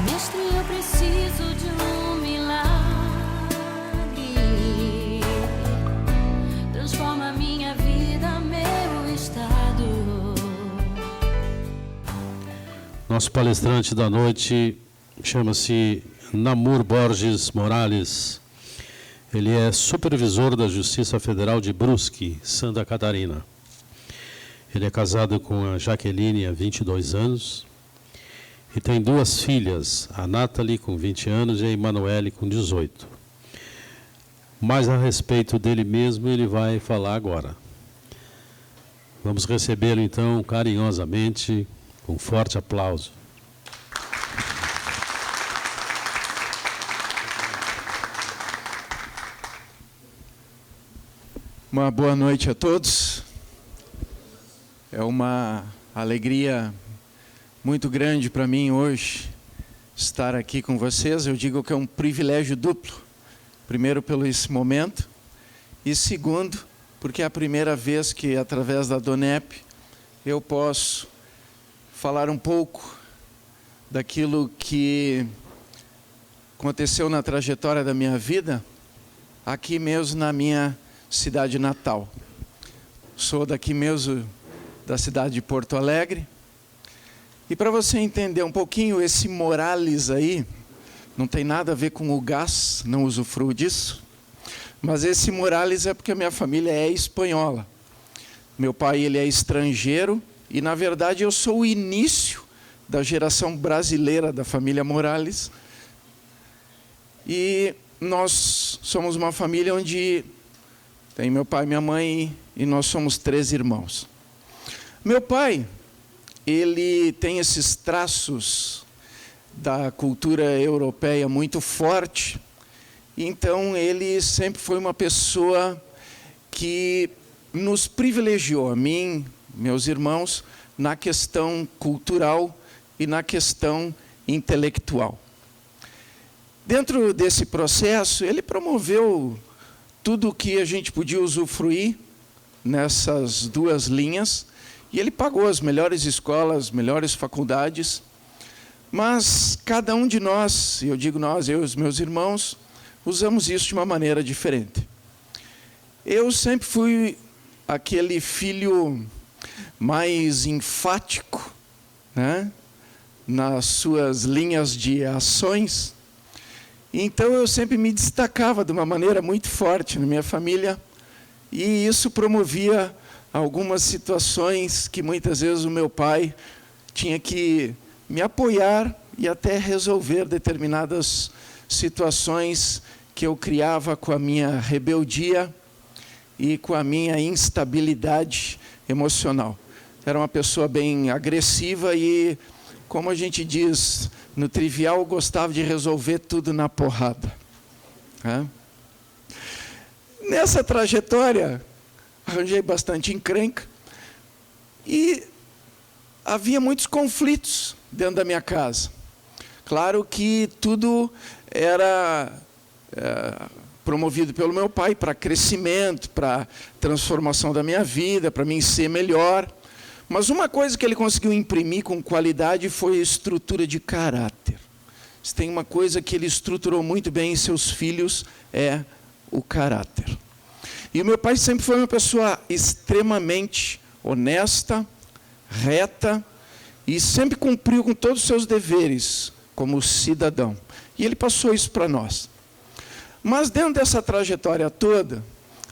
Mestre, eu preciso de um milagre. Transforma minha vida, meu estado. Nosso palestrante da noite chama-se Namur Borges Morales. Ele é supervisor da Justiça Federal de Brusque, Santa Catarina. Ele é casado com a Jaqueline há 22 anos e tem duas filhas, a Nathalie com 20 anos e a Emanuele com 18. Mais a respeito dele mesmo ele vai falar agora. Vamos recebê-lo então carinhosamente, com um forte aplauso. Uma boa noite a todos. É uma alegria muito grande para mim hoje estar aqui com vocês. Eu digo que é um privilégio duplo. Primeiro, pelo esse momento. E segundo, porque é a primeira vez que, através da DONEP, eu posso falar um pouco daquilo que aconteceu na trajetória da minha vida, aqui mesmo na minha cidade natal. Sou daqui mesmo, da cidade de Porto Alegre. E para você entender um pouquinho, esse Morales aí, não tem nada a ver com o gás, não usufruo disso. Mas esse Morales é porque a minha família é espanhola. Meu pai, ele é estrangeiro e, na verdade, eu sou o início da geração brasileira da família Morales. E nós somos uma família onde tem meu pai e minha mãe e nós somos 3 irmãos. Meu pai, ele tem esses traços da cultura europeia muito forte, então ele sempre foi uma pessoa que nos privilegiou, a mim, meus irmãos, na questão cultural e na questão intelectual. Dentro desse processo, ele promoveu tudo o que a gente podia usufruir nessas duas linhas, e ele pagou as melhores escolas, melhores faculdades, mas cada um de nós, eu digo nós, eu e os meus irmãos, usamos isso de uma maneira diferente. Eu sempre fui aquele filho mais enfático, né, nas suas linhas de ações. Então eu sempre me destacava de uma maneira muito forte na minha família, e isso promovia algumas situações que muitas vezes o meu pai tinha que me apoiar e até resolver determinadas situações que eu criava com a minha rebeldia e com a minha instabilidade emocional. Era uma pessoa bem agressiva e, como a gente diz no trivial, gostava de resolver tudo na porrada. Nessa trajetória, arranjei bastante encrenca e havia muitos conflitos dentro da minha casa. Claro que tudo era promovido pelo meu pai para crescimento, para transformação da minha vida, para mim ser melhor. Mas uma coisa que ele conseguiu imprimir com qualidade foi a estrutura de caráter. Se tem uma coisa que ele estruturou muito bem em seus filhos, é o caráter. E o meu pai sempre foi uma pessoa extremamente honesta, reta, e sempre cumpriu com todos os seus deveres como cidadão. E ele passou isso para nós. Mas dentro dessa trajetória toda,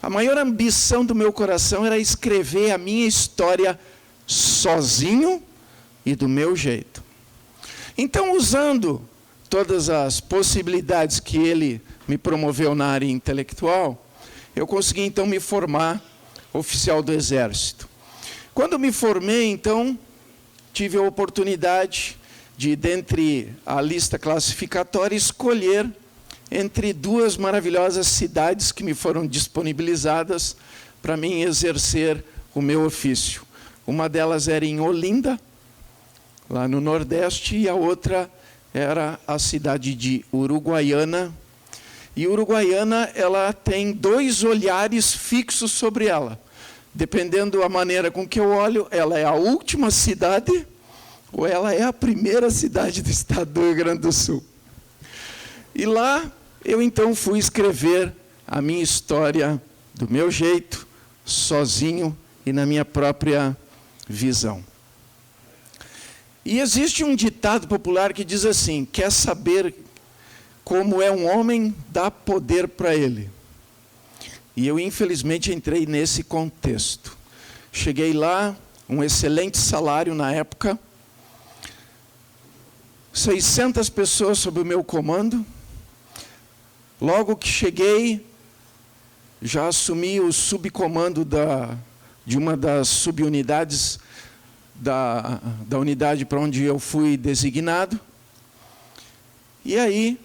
a maior ambição do meu coração era escrever a minha história sozinho e do meu jeito. Então, usando todas as possibilidades que ele me promoveu na área intelectual, eu consegui então me formar oficial do Exército. Quando me formei, então, tive a oportunidade de, dentre a lista classificatória, escolher entre 2 maravilhosas cidades que me foram disponibilizadas para mim exercer o meu ofício. Uma delas era em Olinda, lá no Nordeste, e a outra era a cidade de Uruguaiana. E Uruguaiana, ela tem 2 olhares fixos sobre ela. Dependendo da maneira com que eu olho, ela é a última cidade ou ela é a primeira cidade do estado do Rio Grande do Sul. E lá eu então fui escrever a minha história do meu jeito, sozinho e na minha própria visão. E existe um ditado popular que diz assim: quer saber como é um homem, dá poder para ele. E eu, infelizmente, entrei nesse contexto. Cheguei lá, um excelente salário na época, 600 pessoas sob o meu comando. Logo que cheguei, já assumi o subcomando de uma das subunidades da unidade para onde eu fui designado. E aí,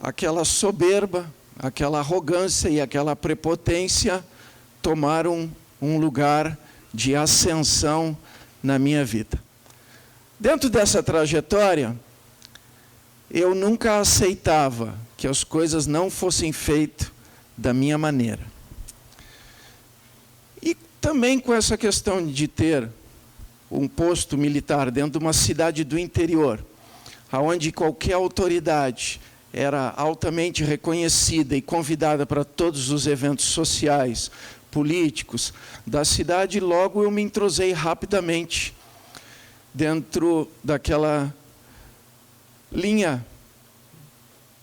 aquela soberba, aquela arrogância e aquela prepotência tomaram um lugar de ascensão na minha vida. Dentro dessa trajetória, eu nunca aceitava que as coisas não fossem feitas da minha maneira. E também com essa questão de ter um posto militar dentro de uma cidade do interior, onde qualquer autoridade era altamente reconhecida e convidada para todos os eventos sociais, políticos da cidade, logo eu me entrosei rapidamente dentro daquela linha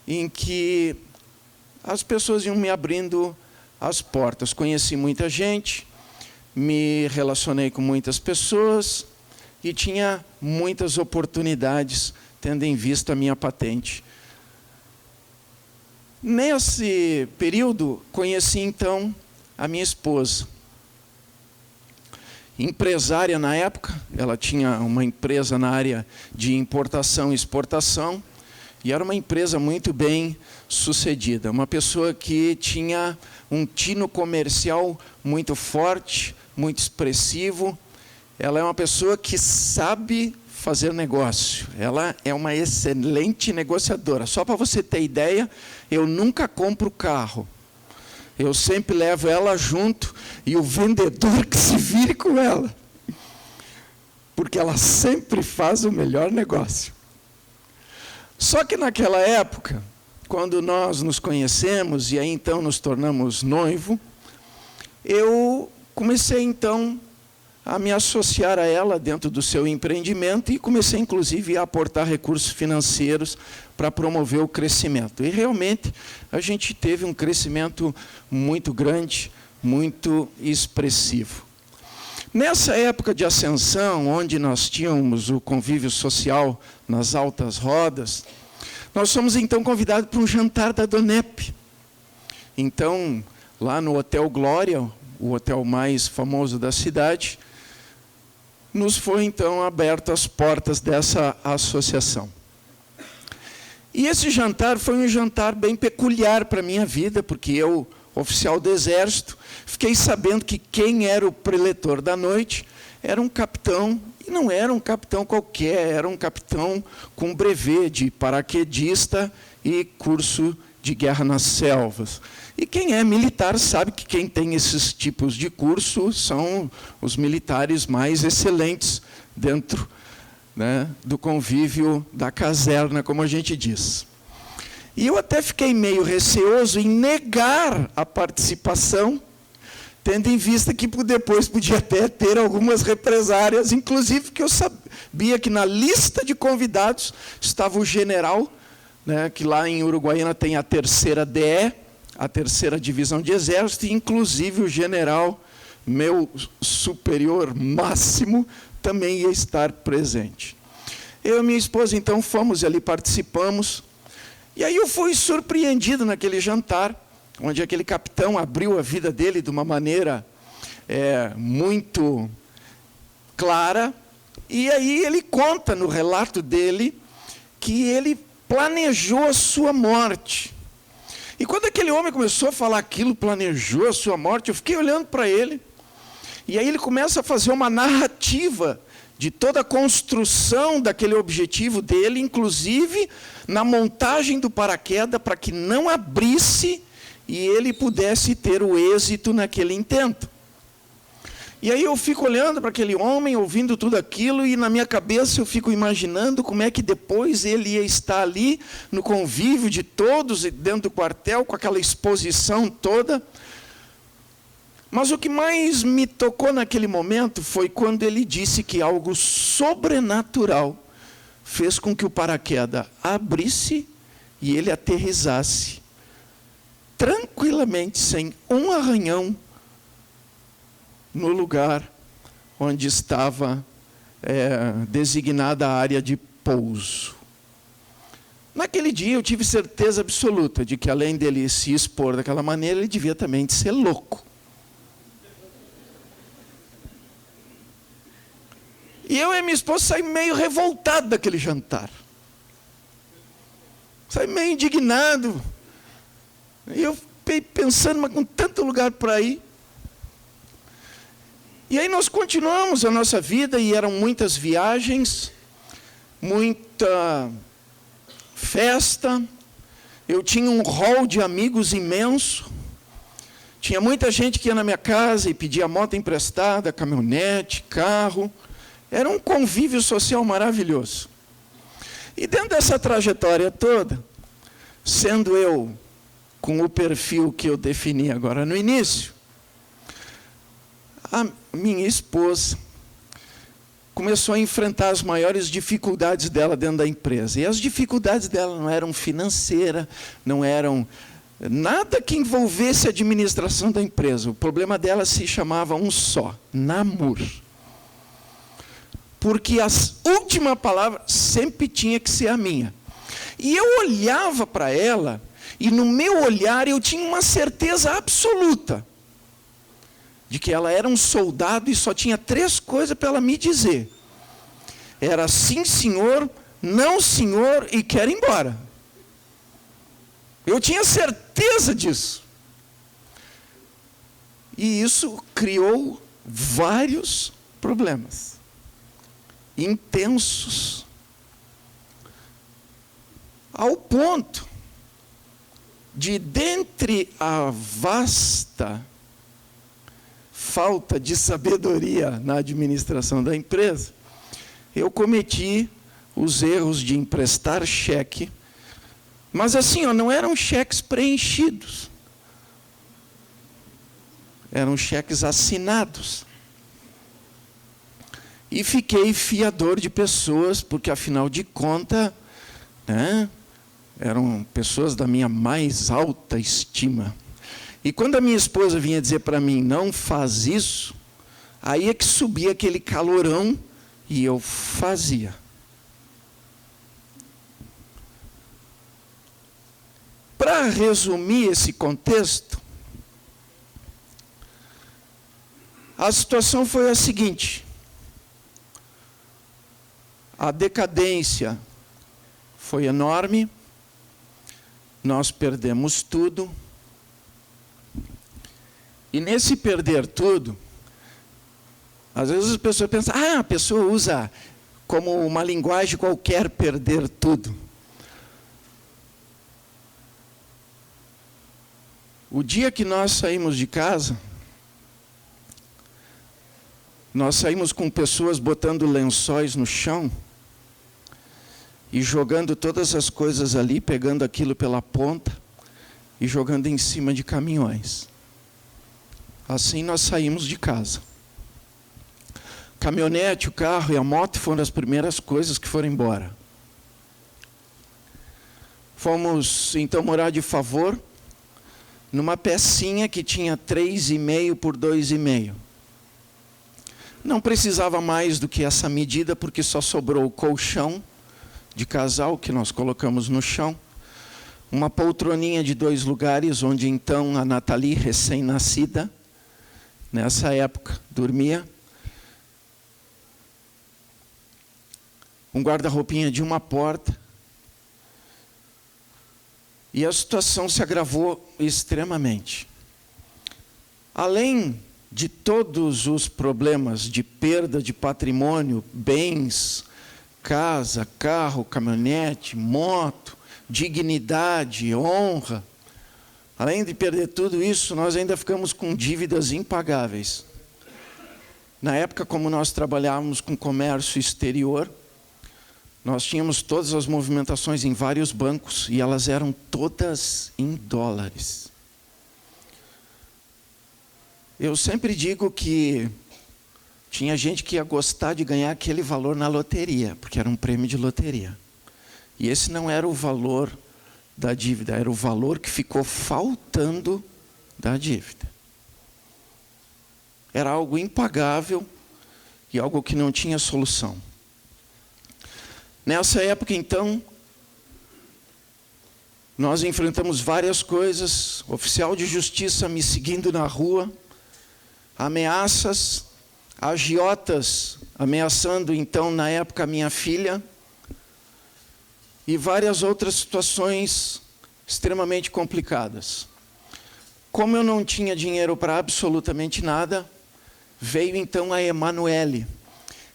em que as pessoas iam me abrindo as portas. Conheci muita gente, me relacionei com muitas pessoas e tinha muitas oportunidades, tendo em vista a minha patente. Nesse período, conheci então a minha esposa. Empresária na época, ela tinha uma empresa na área de importação e exportação, e era uma empresa muito bem sucedida. Uma pessoa que tinha um tino comercial muito forte, muito expressivo. Ela é uma pessoa que sabe fazer negócio. Ela é uma excelente negociadora. Só para você ter ideia, eu nunca compro carro. Eu sempre levo ela junto e o vendedor que se vire com ela. Porque ela sempre faz o melhor negócio. Só que naquela época, quando nós nos conhecemos e aí então nos tornamos noivo, eu comecei então a me associar a ela dentro do seu empreendimento e comecei inclusive a aportar recursos financeiros para promover o crescimento. E realmente a gente teve um crescimento muito grande, muito expressivo. Nessa época de ascensão, onde nós tínhamos o convívio social nas altas rodas, nós fomos então convidados para um jantar da Donep. Então, lá no Hotel Glória, o hotel mais famoso da cidade, nos foi então aberto as portas dessa associação. E esse jantar foi um jantar bem peculiar para a minha vida, porque eu, oficial do Exército, fiquei sabendo que quem era o preletor da noite era um capitão, e não era um capitão qualquer, era um capitão com brevet de paraquedista e curso de guerra nas selvas. E quem é militar sabe que quem tem esses tipos de curso são os militares mais excelentes dentro, né, do convívio da caserna, como a gente diz. E eu até fiquei meio receoso em negar a participação, tendo em vista que depois podia até ter algumas represárias, inclusive que eu sabia que na lista de convidados estava o general, né, que lá em Uruguaiana tem a 3ª DE, a 3ª Divisão de Exército, e inclusive o general, meu superior máximo, também ia estar presente. Eu e minha esposa, então, fomos ali, participamos, e aí eu fui surpreendido naquele jantar, onde aquele capitão abriu a vida dele de uma maneira muito clara, e aí ele conta no relato dele que ele planejou a sua morte. E quando aquele homem começou a falar aquilo, planejou a sua morte, eu fiquei olhando para ele, e aí ele começa a fazer uma narrativa de toda a construção daquele objetivo dele, inclusive na montagem do paraquedas, para que não abrisse e ele pudesse ter o êxito naquele intento. E aí eu fico olhando para aquele homem, ouvindo tudo aquilo, e na minha cabeça eu fico imaginando como é que depois ele ia estar ali, no convívio de todos, dentro do quartel, com aquela exposição toda. Mas o que mais me tocou naquele momento foi quando ele disse que algo sobrenatural fez com que o paraquedas abrisse e ele aterrissasse tranquilamente, sem um arranhão, no lugar onde estava designada a área de pouso. Naquele dia eu tive certeza absoluta de que, além dele se expor daquela maneira, ele devia também ser louco. E eu e minha esposa saímos meio revoltados daquele jantar. Saí meio indignado. E eu fiquei pensando, mas com tanto lugar para ir. E aí nós continuamos a nossa vida, e eram muitas viagens, muita festa. Eu tinha um hall de amigos imenso. Tinha muita gente que ia na minha casa e pedia moto emprestada, caminhonete, carro. Era um convívio social maravilhoso. E dentro dessa trajetória toda, sendo eu com o perfil que eu defini agora no início, a minha esposa começou a enfrentar as maiores dificuldades dela dentro da empresa. E as dificuldades dela não eram financeiras, não eram nada que envolvesse a administração da empresa. O problema dela se chamava um só: namoro. Porque a última palavra sempre tinha que ser a minha. E eu olhava para ela, e no meu olhar eu tinha uma certeza absoluta de que ela era um soldado e só tinha 3 coisas para ela me dizer. Era sim, senhor, não, senhor, e quero ir embora. Eu tinha certeza disso. E isso criou vários problemas intensos, ao ponto de, dentre a vasta falta de sabedoria na administração da empresa, eu cometi os erros de emprestar cheque, mas assim, não eram cheques preenchidos, eram cheques assinados. E fiquei fiador de pessoas, porque afinal de contas, eram pessoas da minha mais alta estima. E quando a minha esposa vinha dizer para mim, não faz isso, aí é que subia aquele calorão e eu fazia. Para resumir esse contexto, a situação foi a seguinte: a decadência foi enorme, nós perdemos tudo, e nesse perder tudo, às vezes as pessoas pensam, a pessoa usa como uma linguagem qualquer perder tudo. O dia que nós saímos de casa, nós saímos com pessoas botando lençóis no chão e jogando todas as coisas ali, pegando aquilo pela ponta e jogando em cima de caminhões. Assim nós saímos de casa. A caminhonete, o carro e a moto foram as primeiras coisas que foram embora. Fomos então morar de favor numa pecinha que tinha 3,5 por 2,5. Não precisava mais do que essa medida, porque só sobrou o colchão de casal que nós colocamos no chão, uma poltroninha de 2 lugares, onde então a Nathalie, recém-nascida, nessa época, dormia, um guarda-roupinha de uma porta, e a situação se agravou extremamente. Além de todos os problemas de perda de patrimônio, bens, casa, carro, caminhonete, moto, dignidade, honra, além de perder tudo isso, nós ainda ficamos com dívidas impagáveis. Na época, como nós trabalhávamos com comércio exterior, nós tínhamos todas as movimentações em vários bancos e elas eram todas em dólares. Eu sempre digo que tinha gente que ia gostar de ganhar aquele valor na loteria, porque era um prêmio de loteria. E esse não era o valor da dívida, era o valor que ficou faltando da dívida. Era algo impagável e algo que não tinha solução. Nessa época, então, nós enfrentamos várias coisas. Oficial de justiça me seguindo na rua, ameaças, agiotas ameaçando, então, na época, minha filha, e várias outras situações extremamente complicadas. Como eu não tinha dinheiro para absolutamente nada, veio então a Emanuele.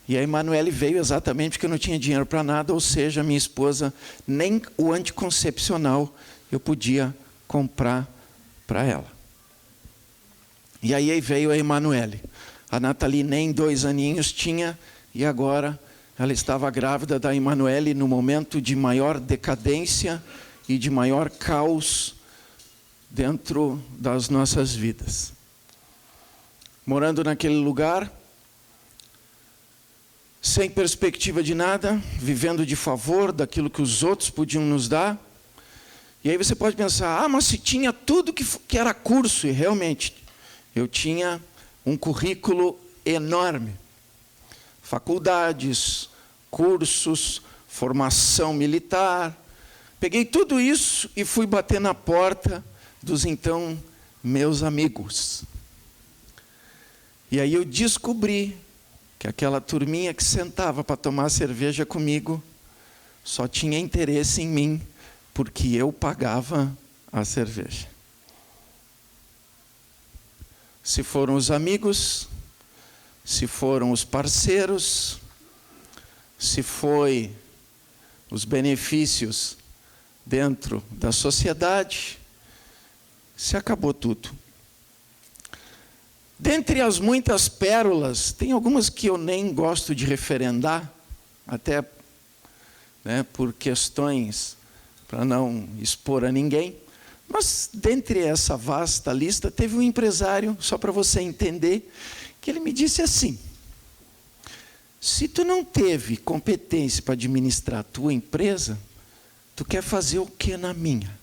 E a Emanuele veio exatamente porque eu não tinha dinheiro para nada, ou seja, minha esposa, nem o anticoncepcional eu podia comprar para ela. E aí veio a Emanuele. A Nathalie nem 2 aninhos tinha, e agora ela estava grávida da Emanuele no momento de maior decadência e de maior caos dentro das nossas vidas. Morando naquele lugar, sem perspectiva de nada, vivendo de favor daquilo que os outros podiam nos dar. E aí você pode pensar, mas se tinha tudo que era curso, e realmente, eu tinha um currículo enorme. Faculdades, cursos, formação militar. Peguei tudo isso e fui bater na porta dos então meus amigos. E aí eu descobri que aquela turminha que sentava para tomar cerveja comigo só tinha interesse em mim porque eu pagava a cerveja. Se foram os amigos, se foram os parceiros, se foi os benefícios dentro da sociedade, se acabou tudo. Dentre as muitas pérolas, tem algumas que eu nem gosto de referendar, até por questões para não expor a ninguém. Mas, dentre essa vasta lista, teve um empresário, só para você entender, que ele me disse assim: se tu não teve competência para administrar a tua empresa, tu quer fazer o que na minha?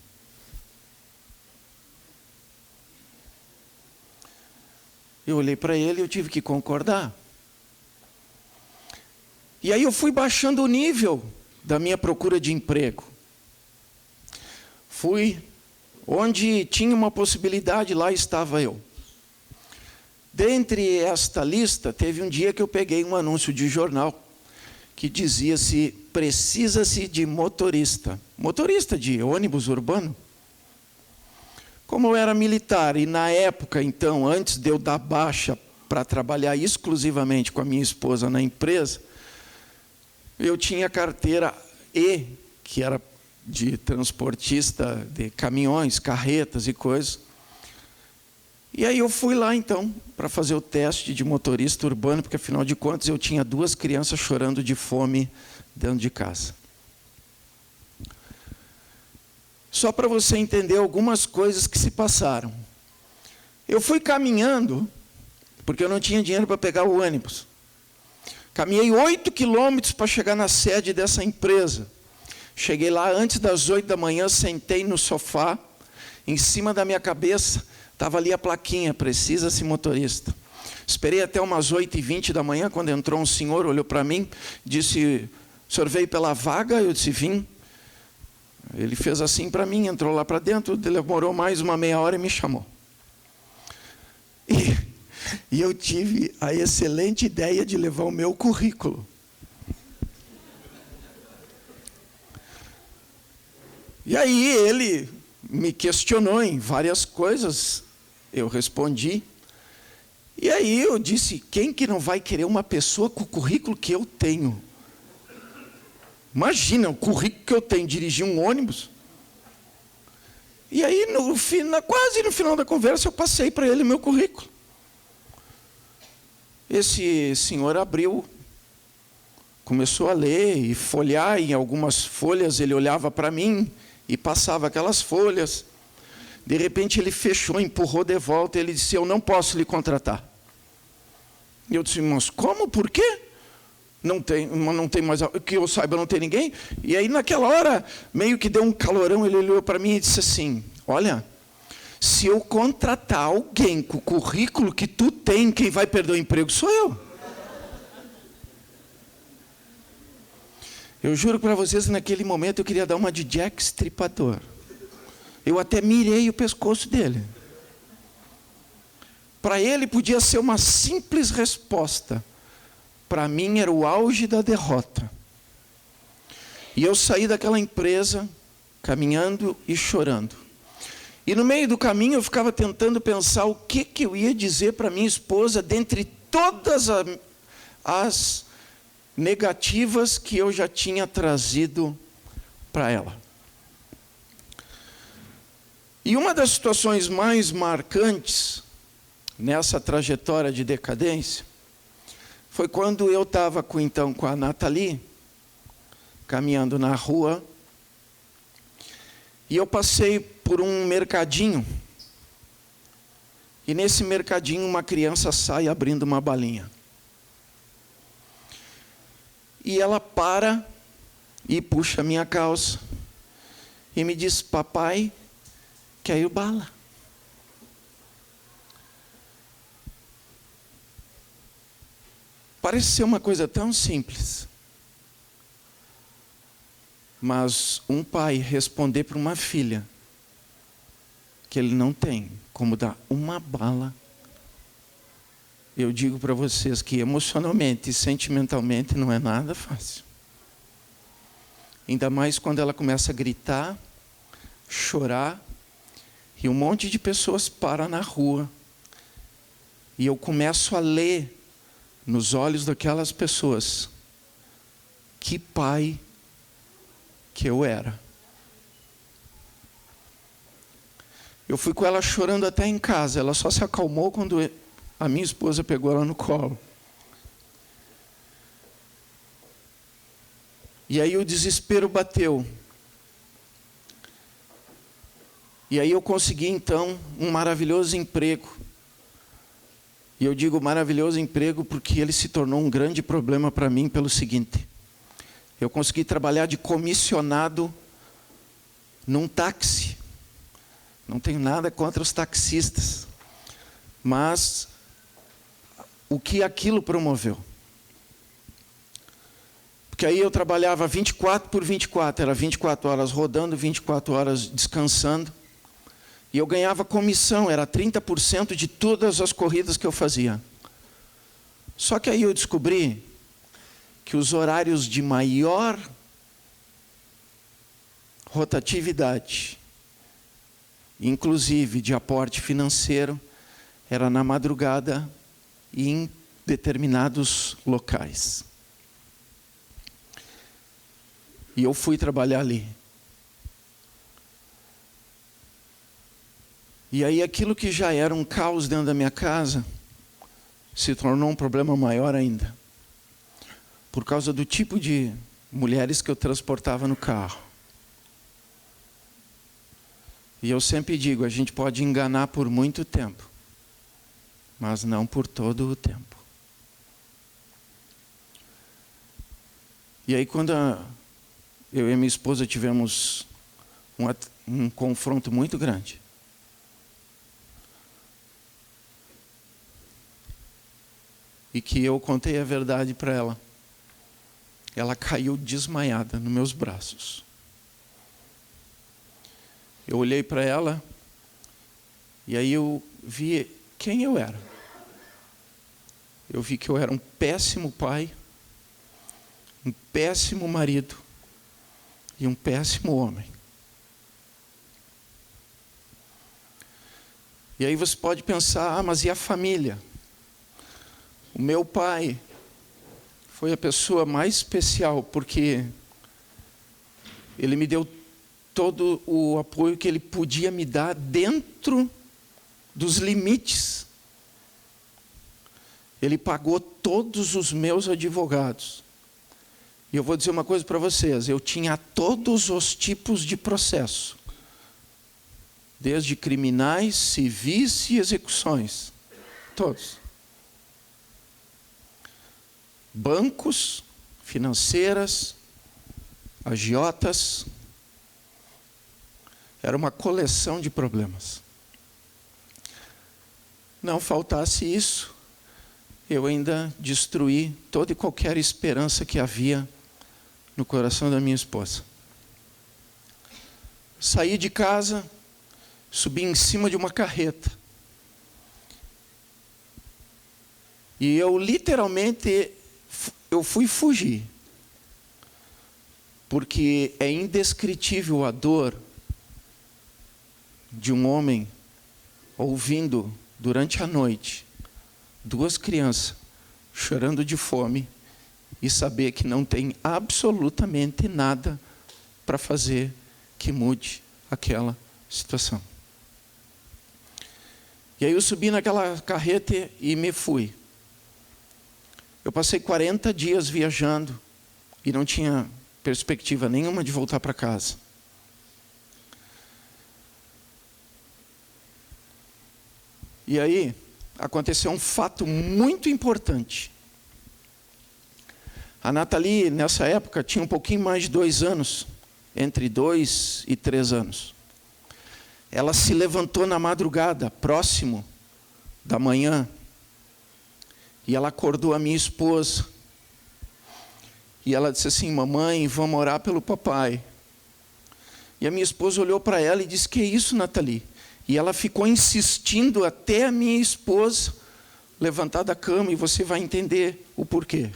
Eu olhei para ele e eu tive que concordar. E aí eu fui baixando o nível da minha procura de emprego. Fui onde tinha uma possibilidade, lá estava eu. Dentre esta lista, teve um dia que eu peguei um anúncio de jornal que dizia-se: precisa-se de motorista. Motorista de ônibus urbano. Como eu era militar e na época, então, antes de eu dar baixa para trabalhar exclusivamente com a minha esposa na empresa, eu tinha carteira E, que era de transportista de caminhões, carretas e coisas. E aí eu fui lá, então, para fazer o teste de motorista urbano, porque, afinal de contas, eu tinha 2 crianças chorando de fome dentro de casa. Só para você entender algumas coisas que se passaram. Eu fui caminhando, porque eu não tinha dinheiro para pegar o ônibus. Caminhei 8 quilômetros para chegar na sede dessa empresa. Cheguei lá antes das 8 da manhã, sentei no sofá, em cima da minha cabeça estava ali a plaquinha: precisa-se motorista. Esperei até umas 8h20 da manhã, quando entrou um senhor, olhou para mim, disse: o senhor veio pela vaga? Eu disse: vim. Ele fez assim para mim, entrou lá para dentro, demorou mais uma meia hora e me chamou. E eu tive a excelente ideia de levar o meu currículo. E aí ele me questionou em várias coisas, eu respondi. E aí eu disse: quem que não vai querer uma pessoa com o currículo que eu tenho? Imagina, o currículo que eu tenho, dirigir um ônibus. E aí, quase no final da conversa, eu passei para ele o meu currículo. Esse senhor abriu, começou a ler e folhear, em algumas folhas ele olhava para mim e passava aquelas folhas. De repente ele fechou, empurrou de volta, e ele disse: eu não posso lhe contratar. E eu disse: mas como? Por quê? Não tem mais, que eu saiba, não tem ninguém. E aí naquela hora, meio que deu um calorão, ele olhou para mim e disse assim: olha, se eu contratar alguém com o currículo que tu tem, quem vai perder o emprego sou eu. Eu juro para vocês, naquele momento eu queria dar uma de Jack Stripador. Eu até mirei o pescoço dele. Para ele podia ser uma simples resposta. Para mim era o auge da derrota. E eu saí daquela empresa, caminhando e chorando. E no meio do caminho eu ficava tentando pensar o que eu ia dizer para minha esposa, dentre todas as negativas que eu já tinha trazido para ela. E uma das situações mais marcantes nessa trajetória de decadência foi quando eu estava com a Nathalie, caminhando na rua, e eu passei por um mercadinho, e nesse mercadinho uma criança sai abrindo uma balinha. E ela para e puxa a minha calça e me diz: papai, quero bala. Parece ser uma coisa tão simples. Mas um pai responder para uma filha que ele não tem como dar uma bala, eu digo para vocês que emocionalmente e sentimentalmente não é nada fácil. Ainda mais quando ela começa a gritar, chorar, e um monte de pessoas param na rua. E eu começo a ler nos olhos daquelas pessoas que pai que eu era. Eu fui com ela chorando até em casa. Ela só se acalmou quando a minha esposa pegou ela no colo. E aí o desespero bateu. E aí eu consegui então um maravilhoso emprego. E eu digo maravilhoso emprego porque ele se tornou um grande problema para mim pelo seguinte: eu consegui trabalhar de comissionado num táxi. Não tenho nada contra os taxistas, mas o que aquilo promoveu? Porque aí eu trabalhava 24 por 24, era 24 horas rodando, 24 horas descansando. E eu ganhava comissão, era 30% de todas as corridas que eu fazia. Só que aí eu descobri que os horários de maior rotatividade, inclusive de aporte financeiro, era na madrugada e em determinados locais. E eu fui trabalhar ali. E aí aquilo que já era um caos dentro da minha casa se tornou um problema maior ainda. Por causa do tipo de mulheres que eu transportava no carro. E eu sempre digo, a gente pode enganar por muito tempo, mas não por todo o tempo. E aí quando eu e minha esposa tivemos um confronto muito grande, e que eu contei a verdade para ela, ela caiu desmaiada nos meus braços. Eu olhei para ela e aí eu vi quem eu era. Eu vi que eu era um péssimo pai, um péssimo marido e um péssimo homem. E aí você pode pensar, mas e a família? O meu pai foi a pessoa mais especial, porque ele me deu todo o apoio que ele podia me dar dentro dos limites Ele pagou todos os meus advogados. E eu vou dizer uma coisa para vocês, eu tinha todos os tipos de processo, desde criminais, civis e execuções, todos. Bancos, financeiras, agiotas, era uma coleção de problemas. Não faltasse isso, eu ainda destruí toda e qualquer esperança que havia no coração da minha esposa. Saí de casa, subi em cima de uma carreta. E eu literalmente, eu fui fugir. Porque é indescritível a dor de um homem ouvindo durante a noite 2 crianças chorando de fome e saber que não tem absolutamente nada para fazer que mude aquela situação. E aí eu subi naquela carreta e me fui. Eu passei 40 dias viajando e não tinha perspectiva nenhuma de voltar para casa. E aí aconteceu um fato muito importante. A Nathalie, nessa época, tinha um pouquinho mais de 2 anos, entre 2 e 3 anos. Ela se levantou na madrugada, próximo da manhã, e ela acordou a minha esposa. E ela disse assim: mamãe, vamos orar pelo papai. E a minha esposa olhou para ela e disse: que é isso, Nathalie? E ela ficou insistindo até a minha esposa levantar da cama, e você vai entender o porquê.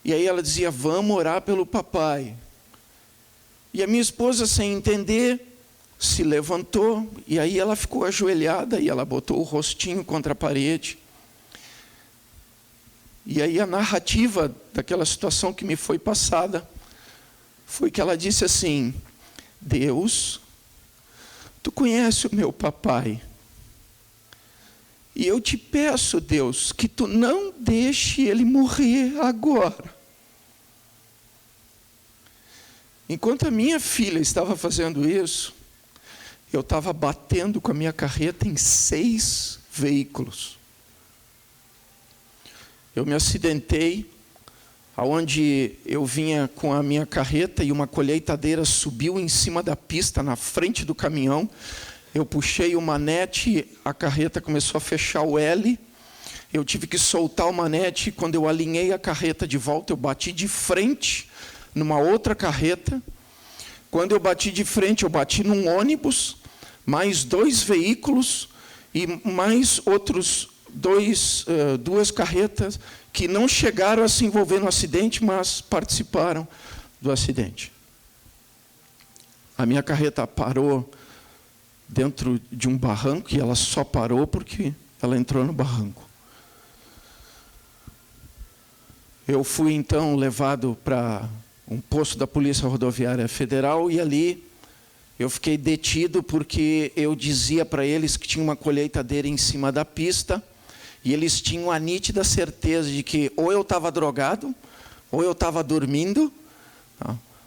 E aí ela dizia: vamos orar pelo papai. E a minha esposa, sem entender, se levantou, e aí ela ficou ajoelhada, e ela botou o rostinho contra a parede. E aí a narrativa daquela situação que me foi passada foi que ela disse assim: Deus, tu conheces o meu papai, e eu te peço, Deus, que tu não deixe ele morrer agora. Enquanto a minha filha estava fazendo isso, eu estava batendo com a minha carreta em 6 veículos. Eu me acidentei, aonde eu vinha com a minha carreta e uma colheitadeira subiu em cima da pista, na frente do caminhão. Eu puxei o manete, a carreta começou a fechar o L. Eu tive que soltar o manete. Quando eu alinhei a carreta de volta, eu bati de frente numa outra carreta. Quando eu bati de frente, eu bati num ônibus, mais 2 veículos e mais outros 2 carretas que não chegaram a se envolver no acidente, mas participaram do acidente. A minha carreta parou dentro de um barranco, e ela só parou porque ela entrou no barranco. Eu fui então levado para um posto da Polícia Rodoviária Federal, e ali eu fiquei detido porque eu dizia para eles que tinha uma colheitadeira em cima da pista, e eles tinham a nítida certeza de que ou eu estava drogado, ou eu estava dormindo,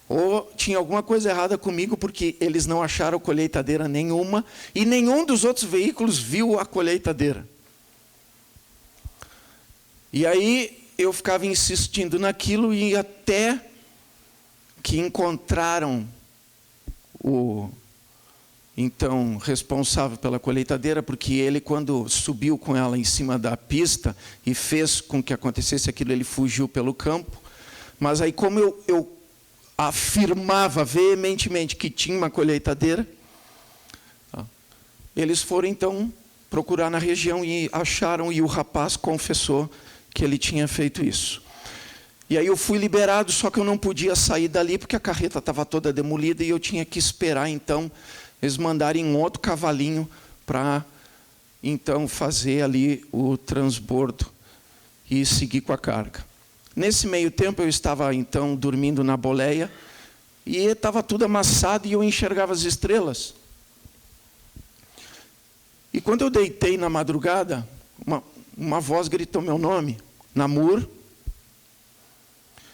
ou tinha alguma coisa errada comigo, porque eles não acharam colheitadeira nenhuma, e nenhum dos outros veículos viu a colheitadeira. E aí eu ficava insistindo naquilo, e até que encontraram o então responsável pela colheitadeira, porque ele, quando subiu com ela em cima da pista e fez com que acontecesse aquilo, ele fugiu pelo campo. Mas aí, como eu afirmava veementemente que tinha uma colheitadeira, eles foram então procurar na região e acharam, e o rapaz confessou que ele tinha feito isso. E aí eu fui liberado, só que eu não podia sair dali porque a carreta estava toda demolida, e eu tinha que esperar então eles mandarem um outro cavalinho para então fazer ali o transbordo e seguir com a carga. Nesse meio tempo eu estava então dormindo na boleia, e estava tudo amassado, e eu enxergava as estrelas. E quando eu deitei na madrugada, uma voz gritou meu nome, Namur.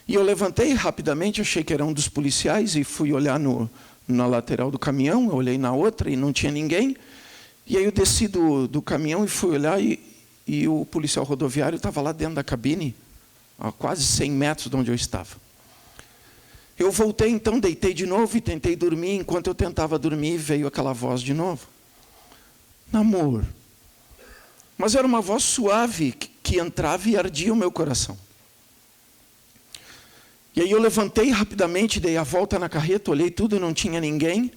E eu levantei rapidamente, achei que era um dos policiais, e fui olhar na lateral do caminhão, eu olhei na outra e não tinha ninguém. E aí eu desci do caminhão e fui olhar, e o policial rodoviário estava lá dentro da cabine, a quase 100 metros de onde eu estava. Eu voltei, então, deitei de novo e tentei dormir. Enquanto eu tentava dormir, veio aquela voz de novo. Namor. Mas era uma voz suave que entrava e ardia o meu coração. E aí eu levantei rapidamente, dei a volta na carreta, olhei tudo, não tinha ninguém.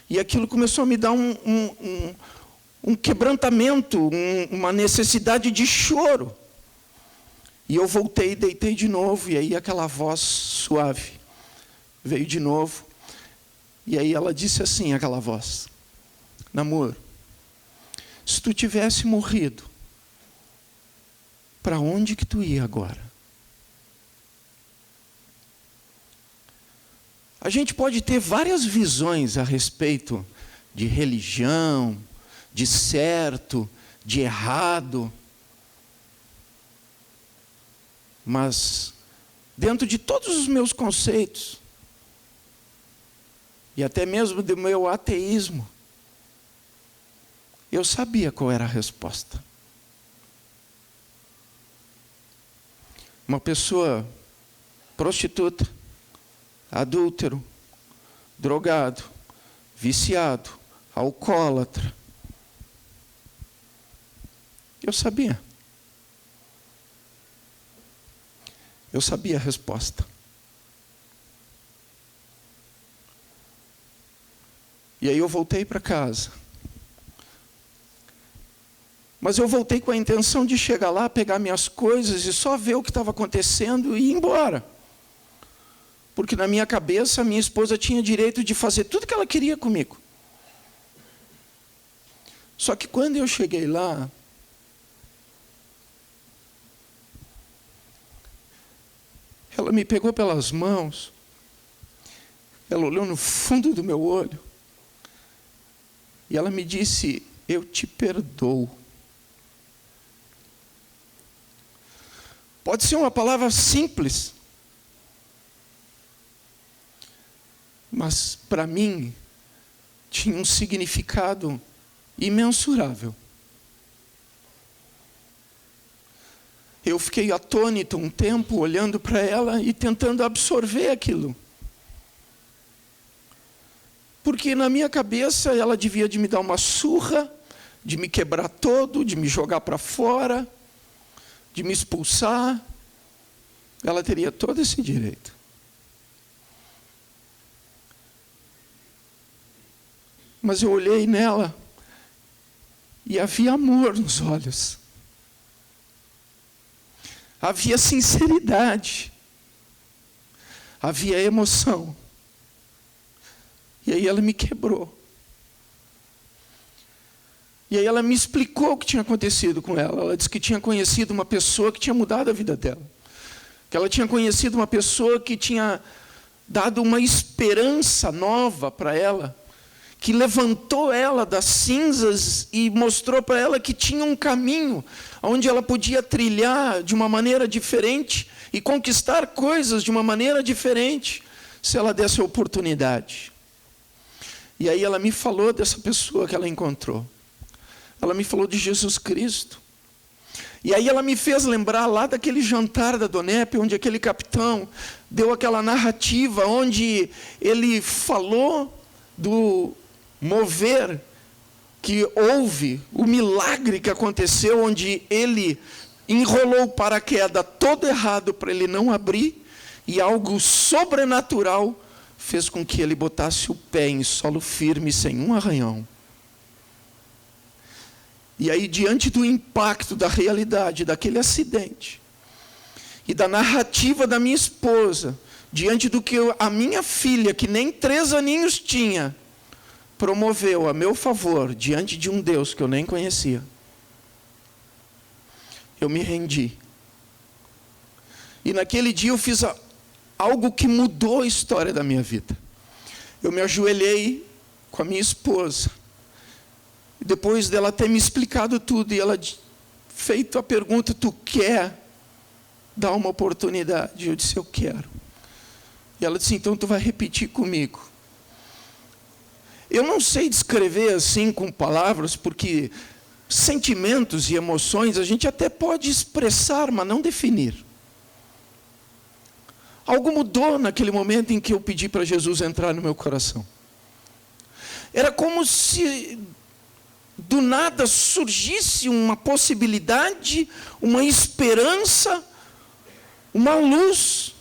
E aquilo começou a me dar um quebrantamento, uma necessidade de choro. E eu voltei, deitei de novo, e aí aquela voz suave veio de novo. E aí ela disse assim, aquela voz: Namor, se tu tivesse morrido, para onde que tu ia agora? A gente pode ter várias visões a respeito de religião, de certo, de errado. Mas, dentro de todos os meus conceitos, e até mesmo do meu ateísmo, eu sabia qual era a resposta. Uma pessoa prostituta, adúltero, drogado, viciado, alcoólatra. Eu sabia. Eu sabia a resposta. E aí eu voltei para casa. Mas eu voltei com a intenção de chegar lá, pegar minhas coisas e só ver o que estava acontecendo e ir embora. Porque na minha cabeça, a minha esposa tinha direito de fazer tudo que ela queria comigo. Só que quando eu cheguei lá, ela me pegou pelas mãos, ela olhou no fundo do meu olho, e ela me disse: eu te perdoo. Pode ser uma palavra simples, mas para mim tinha um significado imensurável. Eu fiquei atônito um tempo, olhando para ela e tentando absorver aquilo. Porque na minha cabeça ela devia de me dar uma surra, de me quebrar todo, de me jogar para fora, de me expulsar. Ela teria todo esse direito. Mas eu olhei nela e havia amor nos olhos. Havia sinceridade. Havia emoção. E aí ela me quebrou. E aí ela me explicou o que tinha acontecido com ela. Ela disse que tinha conhecido uma pessoa que tinha mudado a vida dela. Que ela tinha conhecido uma pessoa que tinha dado uma esperança nova para ela. Que levantou ela das cinzas e mostrou para ela que tinha um caminho onde ela podia trilhar de uma maneira diferente e conquistar coisas de uma maneira diferente, se ela desse a oportunidade. E aí ela me falou dessa pessoa que ela encontrou. Ela me falou de Jesus Cristo. E aí ela me fez lembrar lá daquele jantar da Donep, onde aquele capitão deu aquela narrativa, onde ele falou do mover que houve, o milagre que aconteceu, onde ele enrolou o paraquedas todo errado para ele não abrir, e algo sobrenatural fez com que ele botasse o pé em solo firme, sem um arranhão. E aí, diante do impacto da realidade daquele acidente, e da narrativa da minha esposa, diante do que a minha filha, que nem 3 aninhos tinha, promoveu a meu favor, diante de um Deus que eu nem conhecia, eu me rendi. E naquele dia eu fiz algo que mudou a história da minha vida. Eu me ajoelhei com a minha esposa, depois dela ter me explicado tudo, e ela feito a pergunta: tu quer dar uma oportunidade? Eu disse: eu quero. E ela disse: então tu vai repetir comigo. Eu não sei descrever assim com palavras, porque sentimentos e emoções a gente até pode expressar, mas não definir. Algo mudou naquele momento em que eu pedi para Jesus entrar no meu coração. Era como se do nada surgisse uma possibilidade, uma esperança, uma luz.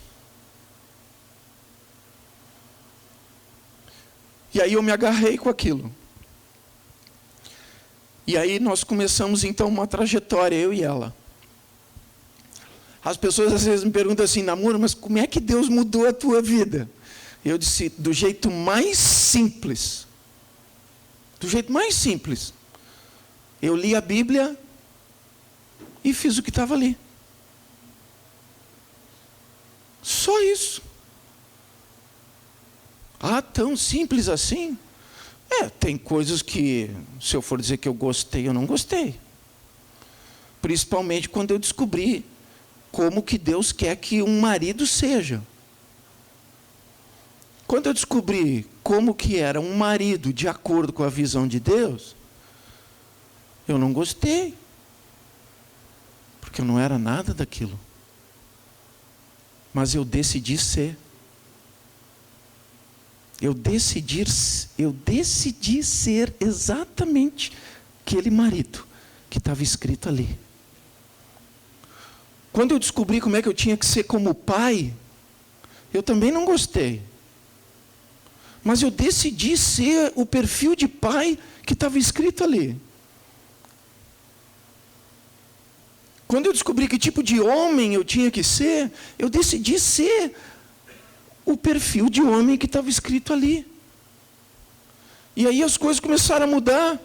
E aí eu me agarrei com aquilo. E aí nós começamos então uma trajetória, eu e ela. As pessoas às vezes me perguntam assim: namoro, mas como é que Deus mudou a tua vida? Eu disse: do jeito mais simples. Do jeito mais simples. Eu li a Bíblia e fiz o que estava ali. Só isso. Ah, tão simples assim? Tem coisas que, se eu for dizer que eu gostei, eu não gostei. Principalmente quando eu descobri como que Deus quer que um marido seja. Quando eu descobri como que era um marido de acordo com a visão de Deus, eu não gostei. Porque eu não era nada daquilo. Mas eu decidi ser. Eu decidi ser exatamente aquele marido que estava escrito ali. Quando eu descobri como é que eu tinha que ser como pai, eu também não gostei. Mas eu decidi ser o perfil de pai que estava escrito ali. Quando eu descobri que tipo de homem eu tinha que ser, eu decidi ser o perfil de homem que estava escrito ali. E aí as coisas começaram a mudar,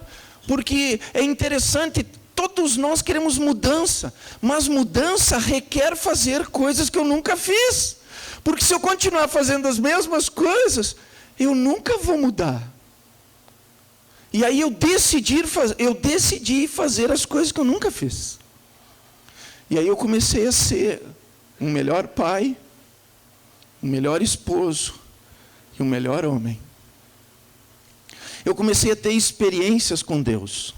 porque é interessante, todos nós queremos mudança, mas mudança requer fazer coisas que eu nunca fiz. Porque se eu continuar fazendo as mesmas coisas, eu nunca vou mudar. E aí eu decidi fazer as coisas que eu nunca fiz. E aí eu comecei a ser um melhor pai, um melhor esposo e um melhor homem. Eu comecei a ter experiências com Deus.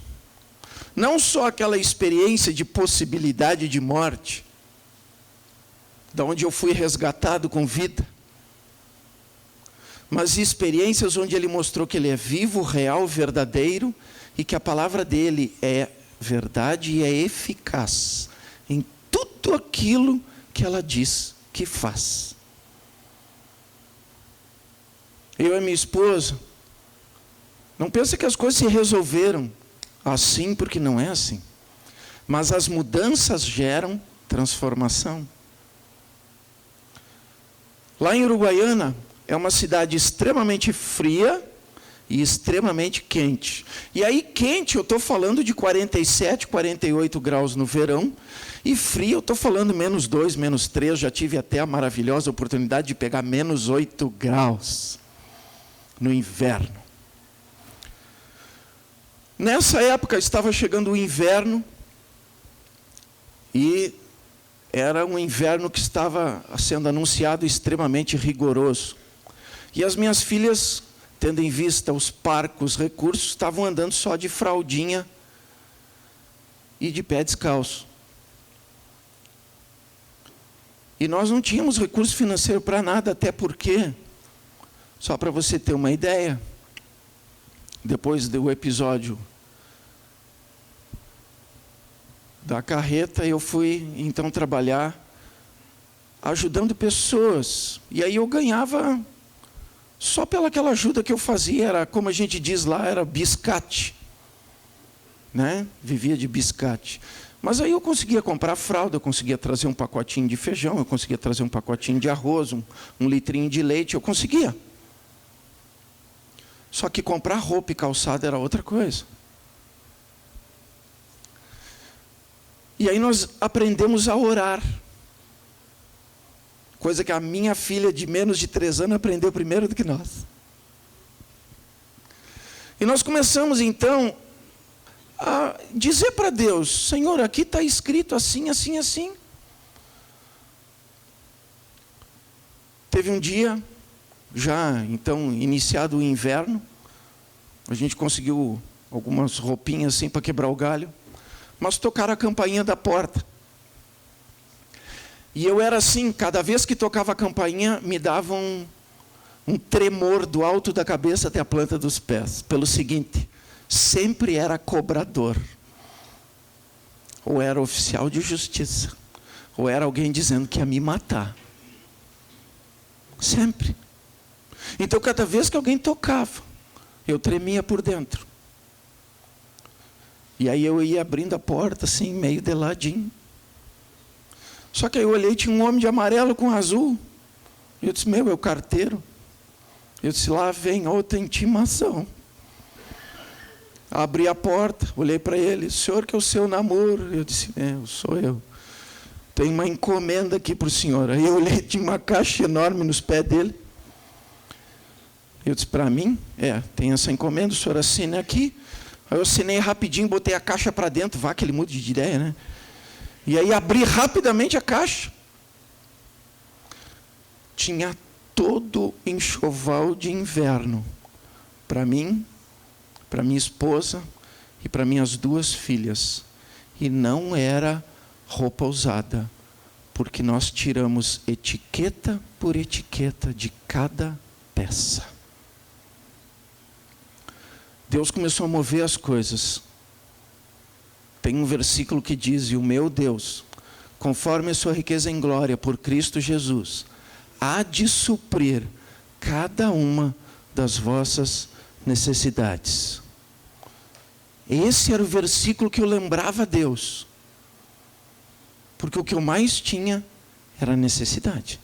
Não só aquela experiência de possibilidade de morte, da onde eu fui resgatado com vida, mas experiências onde Ele mostrou que Ele é vivo, real, verdadeiro, e que a palavra dEle é verdade e é eficaz em tudo aquilo que ela diz que faz. Eu e minha esposa, não pensa que as coisas se resolveram assim, porque não é assim. Mas as mudanças geram transformação. Lá em Uruguaiana, é uma cidade extremamente fria e extremamente quente. E aí quente, eu estou falando de 47, 48 graus no verão. E frio, eu estou falando -2, -3. Já tive até a maravilhosa oportunidade de pegar -8 graus no inverno. Nessa época estava chegando o inverno. E era um inverno que estava sendo anunciado extremamente rigoroso. E as minhas filhas, tendo em vista os parcos recursos, estavam andando só de fraldinha e de pé descalço. E nós não tínhamos recurso financeiro para nada, até porque, só para você ter uma ideia, depois do episódio da carreta, eu fui então trabalhar ajudando pessoas. E aí eu ganhava, só pelaquela ajuda que eu fazia, era, como a gente diz lá, era biscate, né? Vivia de biscate. Mas aí eu conseguia comprar fralda, eu conseguia trazer um pacotinho de feijão, eu conseguia trazer um pacotinho de arroz, um litrinho de leite, eu conseguia. Só que comprar roupa e calçado era outra coisa. E aí nós aprendemos a orar. Coisa que a minha filha de menos de 3 anos aprendeu primeiro do que nós. E nós começamos então a dizer para Deus: Senhor, aqui está escrito assim, assim, assim. Teve um dia, já então iniciado o inverno, a gente conseguiu algumas roupinhas assim para quebrar o galho, mas tocaram a campainha da porta. E eu era assim, cada vez que tocava a campainha, me dava um tremor do alto da cabeça até a planta dos pés. Pelo seguinte, sempre era cobrador. Ou era oficial de justiça. Ou era alguém dizendo que ia me matar. Sempre. Então, cada vez que alguém tocava, eu tremia por dentro. E aí eu ia abrindo a porta, assim, meio de ladinho. Só que aí eu olhei, tinha um homem de amarelo com azul. E eu disse: meu, é o carteiro. Eu disse: lá vem outra intimação. Abri a porta, olhei para ele: senhor, que é o seu namoro? Eu disse: sou eu. Tem uma encomenda aqui para o senhor. Aí eu olhei, tinha uma caixa enorme nos pés dele. Eu disse: para mim? Tem essa encomenda, o senhor assina aqui. Aí eu assinei rapidinho, botei a caixa para dentro. Vá que ele mude de ideia, né? E aí abri rapidamente a caixa. Tinha todo enxoval de inverno. Para mim, para minha esposa e para minhas 2 filhas. E não era roupa usada, porque nós tiramos etiqueta por etiqueta de cada peça. Deus começou a mover as coisas. Tem um versículo que diz: e o meu Deus, conforme a sua riqueza em glória por Cristo Jesus, há de suprir cada uma das vossas necessidades. Esse era o versículo que eu lembrava a Deus. Porque o que eu mais tinha era necessidade.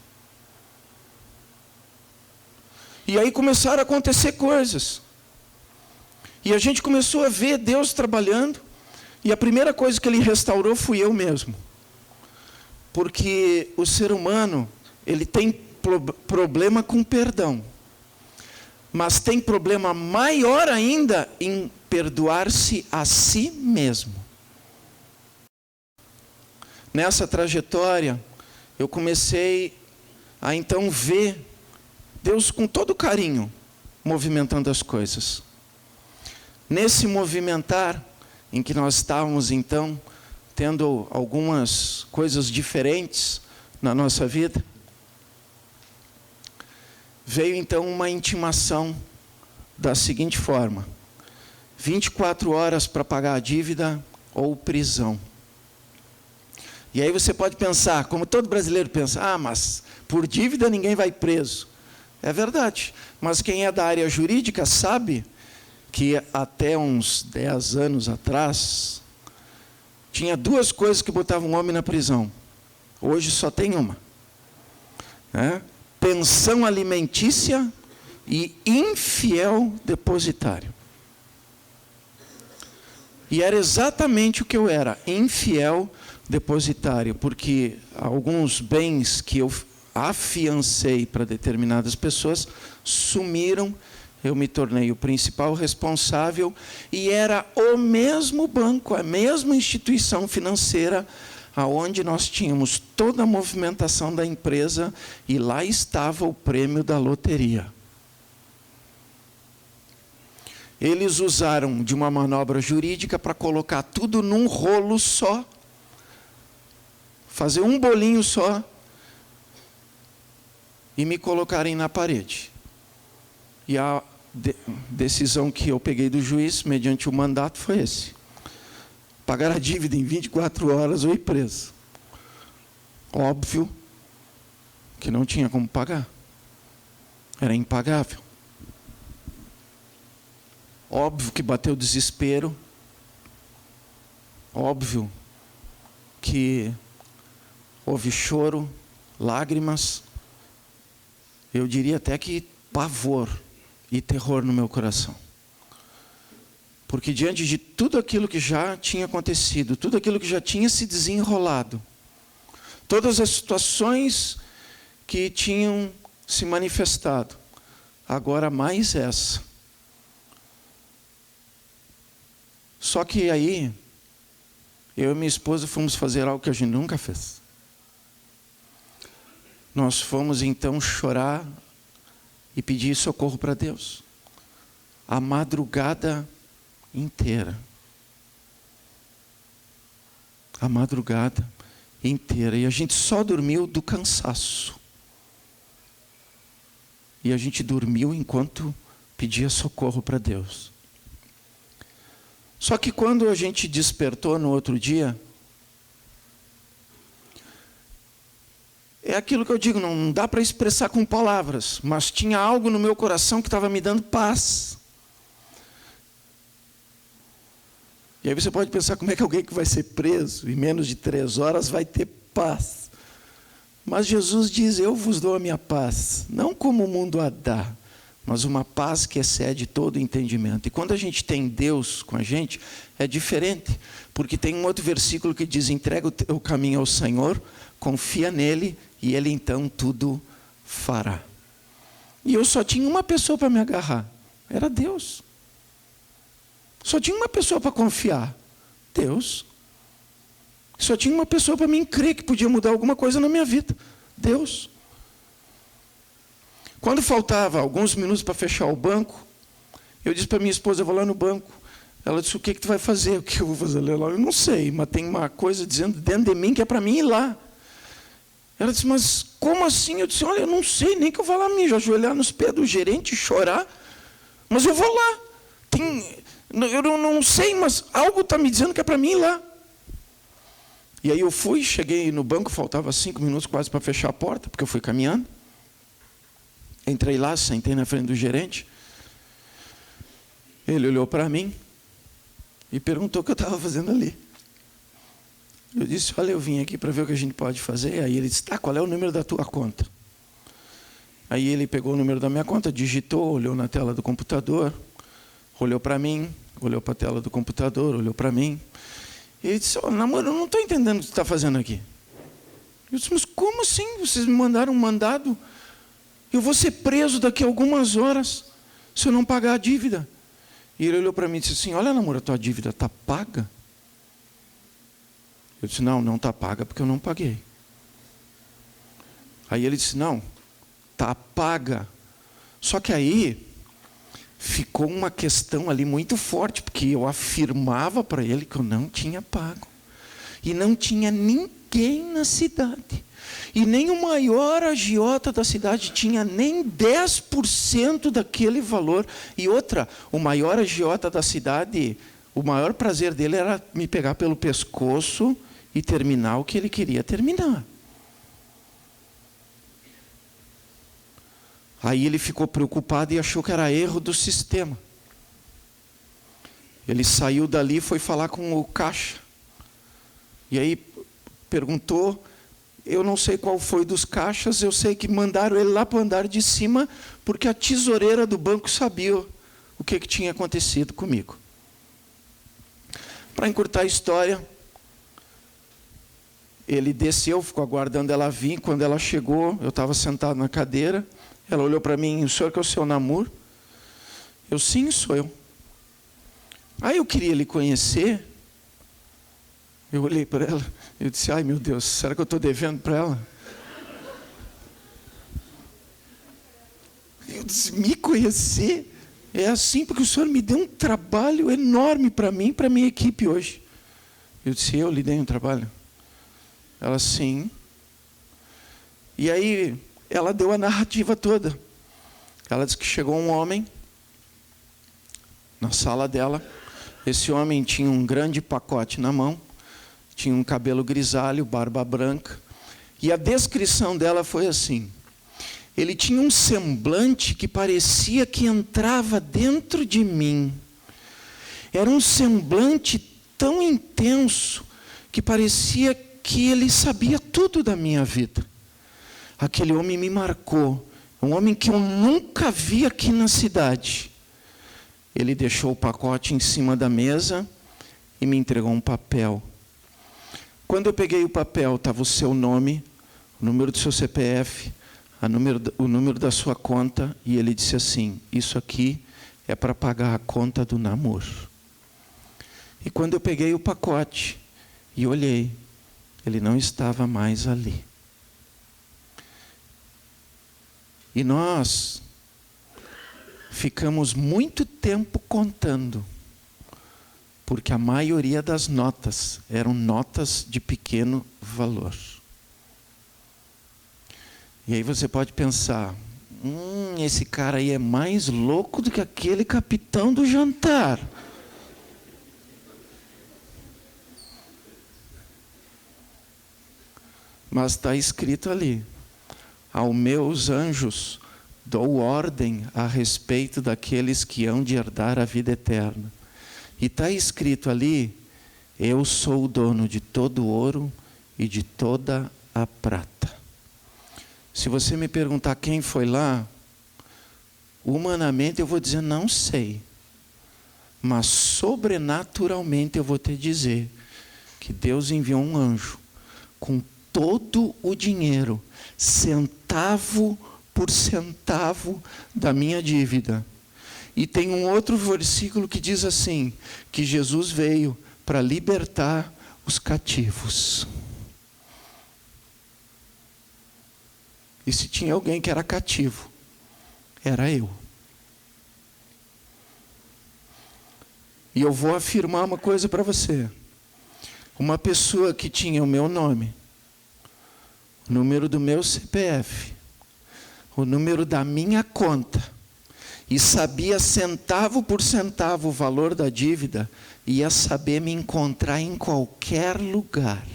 E aí começaram a acontecer coisas. E a gente começou a ver Deus trabalhando. E a primeira coisa que Ele restaurou fui eu mesmo. Porque o ser humano, ele tem problema com perdão. Mas tem problema maior ainda em perdoar-se a si mesmo. Nessa trajetória, eu comecei a então ver Deus com todo carinho movimentando as coisas. Nesse movimentar, em que nós estávamos então tendo algumas coisas diferentes na nossa vida, veio então uma intimação da seguinte forma: 24 horas para pagar a dívida ou prisão. E aí você pode pensar, como todo brasileiro pensa: mas por dívida ninguém vai preso. É verdade, mas quem é da área jurídica sabe que até uns 10 anos atrás, tinha 2 coisas que botavam um homem na prisão. Hoje só tem uma. Pensão alimentícia e infiel depositário. E era exatamente o que eu era, infiel depositário, porque alguns bens que eu afiancei para determinadas pessoas sumiram. Eu me tornei o principal responsável e era o mesmo banco, a mesma instituição financeira aonde nós tínhamos toda a movimentação da empresa e lá estava o prêmio da loteria. Eles usaram de uma manobra jurídica para colocar tudo num rolo só, fazer um bolinho só e me colocarem na parede. E a decisão que eu peguei do juiz, mediante o mandato, foi esse: pagar a dívida em 24 horas ou ir preso. Óbvio que não tinha como pagar. Era impagável. Óbvio que bateu desespero. Óbvio que houve choro, lágrimas. Eu diria até que pavor e terror no meu coração. Porque diante de tudo aquilo que já tinha acontecido, tudo aquilo que já tinha se desenrolado, todas as situações que tinham se manifestado, agora mais essa. Só que aí, eu e minha esposa fomos fazer algo que a gente nunca fez. Nós fomos então chorar e pedir socorro para Deus. A madrugada inteira. A madrugada inteira. E a gente só dormiu do cansaço. E a gente dormiu enquanto pedia socorro para Deus. Só que quando a gente despertou no outro dia, é aquilo que eu digo, não dá para expressar com palavras, mas tinha algo no meu coração que estava me dando paz. E aí você pode pensar, como é que alguém que vai ser preso em menos de 3 horas vai ter paz? Mas Jesus diz, eu vos dou a minha paz, não como o mundo a dá, mas uma paz que excede todo entendimento. E quando a gente tem Deus com a gente, é diferente, porque tem um outro versículo que diz, entrega o teu caminho ao Senhor, confia nele, e ele então tudo fará. E eu só tinha uma pessoa para me agarrar, era Deus. Só tinha uma pessoa para confiar, Deus. Só tinha uma pessoa para mim crer que podia mudar alguma coisa na minha vida, Deus. Quando faltava alguns minutos para fechar o banco, eu disse para minha esposa, eu vou lá no banco. Ela disse, o que tu vai fazer? O que eu vou fazer lá? Eu não sei, mas tem uma coisa dizendo dentro de mim que é para mim ir lá. Ela disse, mas como assim? Eu disse, olha, eu não sei, nem que eu vá lá me ajoelhar nos pés do gerente e chorar, mas eu vou lá. Eu não sei, mas algo está me dizendo que é para mim ir lá. E aí eu fui, cheguei no banco, faltava 5 minutos quase para fechar a porta, porque eu fui caminhando. Entrei lá, sentei na frente do gerente. Ele olhou para mim e perguntou o que eu estava fazendo ali. Eu disse, olha, eu vim aqui para ver o que a gente pode fazer. Aí ele disse, tá, qual é o número da tua conta? Aí ele pegou o número da minha conta, digitou, olhou na tela do computador, olhou para mim, olhou para a tela do computador, olhou para mim. E ele disse, namoro, eu não estou entendendo o que você está fazendo aqui. Eu disse, mas como assim? Vocês me mandaram um mandado? Eu vou ser preso daqui a algumas horas se eu não pagar a dívida. E ele olhou para mim e disse assim, olha, namoro, a tua dívida está paga? Eu disse, não está paga porque eu não paguei. Aí ele disse, não, está paga. Só que aí ficou uma questão ali muito forte, porque eu afirmava para ele que eu não tinha pago. E não tinha ninguém na cidade. E nem o maior agiota da cidade tinha nem 10% daquele valor. E outra, o maior agiota da cidade, o maior prazer dele era me pegar pelo pescoço e terminar o que ele queria terminar. Aí ele ficou preocupado e achou que era erro do sistema. Ele saiu dali e foi falar com o caixa. E aí perguntou, eu não sei qual foi dos caixas, eu sei que mandaram ele lá para o andar de cima, porque a tesoureira do banco sabia o que tinha acontecido comigo. Para encurtar a história, ele desceu, ficou aguardando ela vir. Quando ela chegou, eu estava sentado na cadeira. Ela olhou para mim, o senhor que é o seu namoro? Eu, sim, sou eu. Aí eu queria lhe conhecer. Eu olhei para ela, eu disse, ai meu Deus, será que eu estou devendo para ela? Eu disse, me conhecer? É assim, porque o senhor me deu um trabalho enorme para mim e para a minha equipe hoje. Eu disse, eu lhe dei um trabalho? Ela, sim. E aí ela deu a narrativa toda. Ela disse que chegou um homem na sala dela. Esse homem tinha um grande pacote na mão, tinha um cabelo grisalho, barba branca. E a descrição dela foi assim: ele tinha um semblante que parecia que entrava dentro de mim. Era um semblante tão intenso que parecia que ele sabia tudo da minha vida. Aquele homem me marcou, um homem que eu nunca vi aqui na cidade. Ele deixou o pacote em cima da mesa e me entregou um papel. Quando eu peguei o papel, estava o seu nome, o número do seu CPF, o número da sua conta, e ele disse assim: isso aqui é para pagar a conta do namoro. E quando eu peguei o pacote e olhei, ele não estava mais ali. E nós ficamos muito tempo contando, porque a maioria das notas eram notas de pequeno valor. E aí você pode pensar, esse cara aí é mais louco do que aquele capitão do jantar. Mas está escrito ali, aos meus anjos dou ordem a respeito daqueles que hão de herdar a vida eterna. E está escrito ali, eu sou o dono de todo o ouro e de toda a prata. Se você me perguntar quem foi lá, humanamente eu vou dizer, não sei. Mas sobrenaturalmente eu vou te dizer que Deus enviou um anjo com todo o dinheiro, centavo por centavo da minha dívida. E tem um outro versículo que diz assim, que Jesus veio para libertar os cativos. E se tinha alguém que era cativo, era eu. E eu vou afirmar uma coisa para você. Uma pessoa que tinha o meu nome, o número do meu CPF, o número da minha conta, e sabia centavo por centavo o valor da dívida, ia saber me encontrar em qualquer lugar.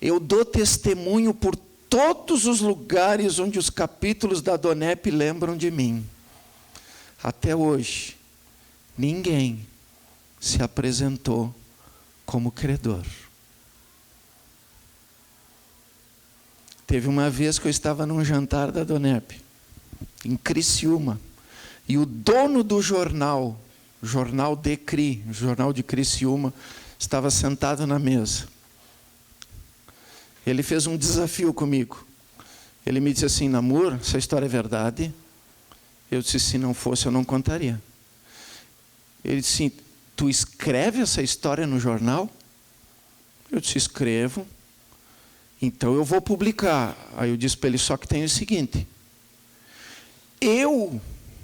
Eu dou testemunho por todos os lugares onde os capítulos da Donep lembram de mim. Até hoje, ninguém se apresentou como credor. Teve uma vez que eu estava num jantar da Donep, em Criciúma, e o dono do jornal, o jornal Decri, o jornal de Criciúma, estava sentado na mesa. Ele fez um desafio comigo. Ele me disse assim, Namur, essa história é verdade? Eu disse, se não fosse, eu não contaria. Ele disse assim, tu escreve essa história no jornal? Eu disse, escrevo. Então eu vou publicar. Aí eu disse para ele, só que tem o seguinte, eu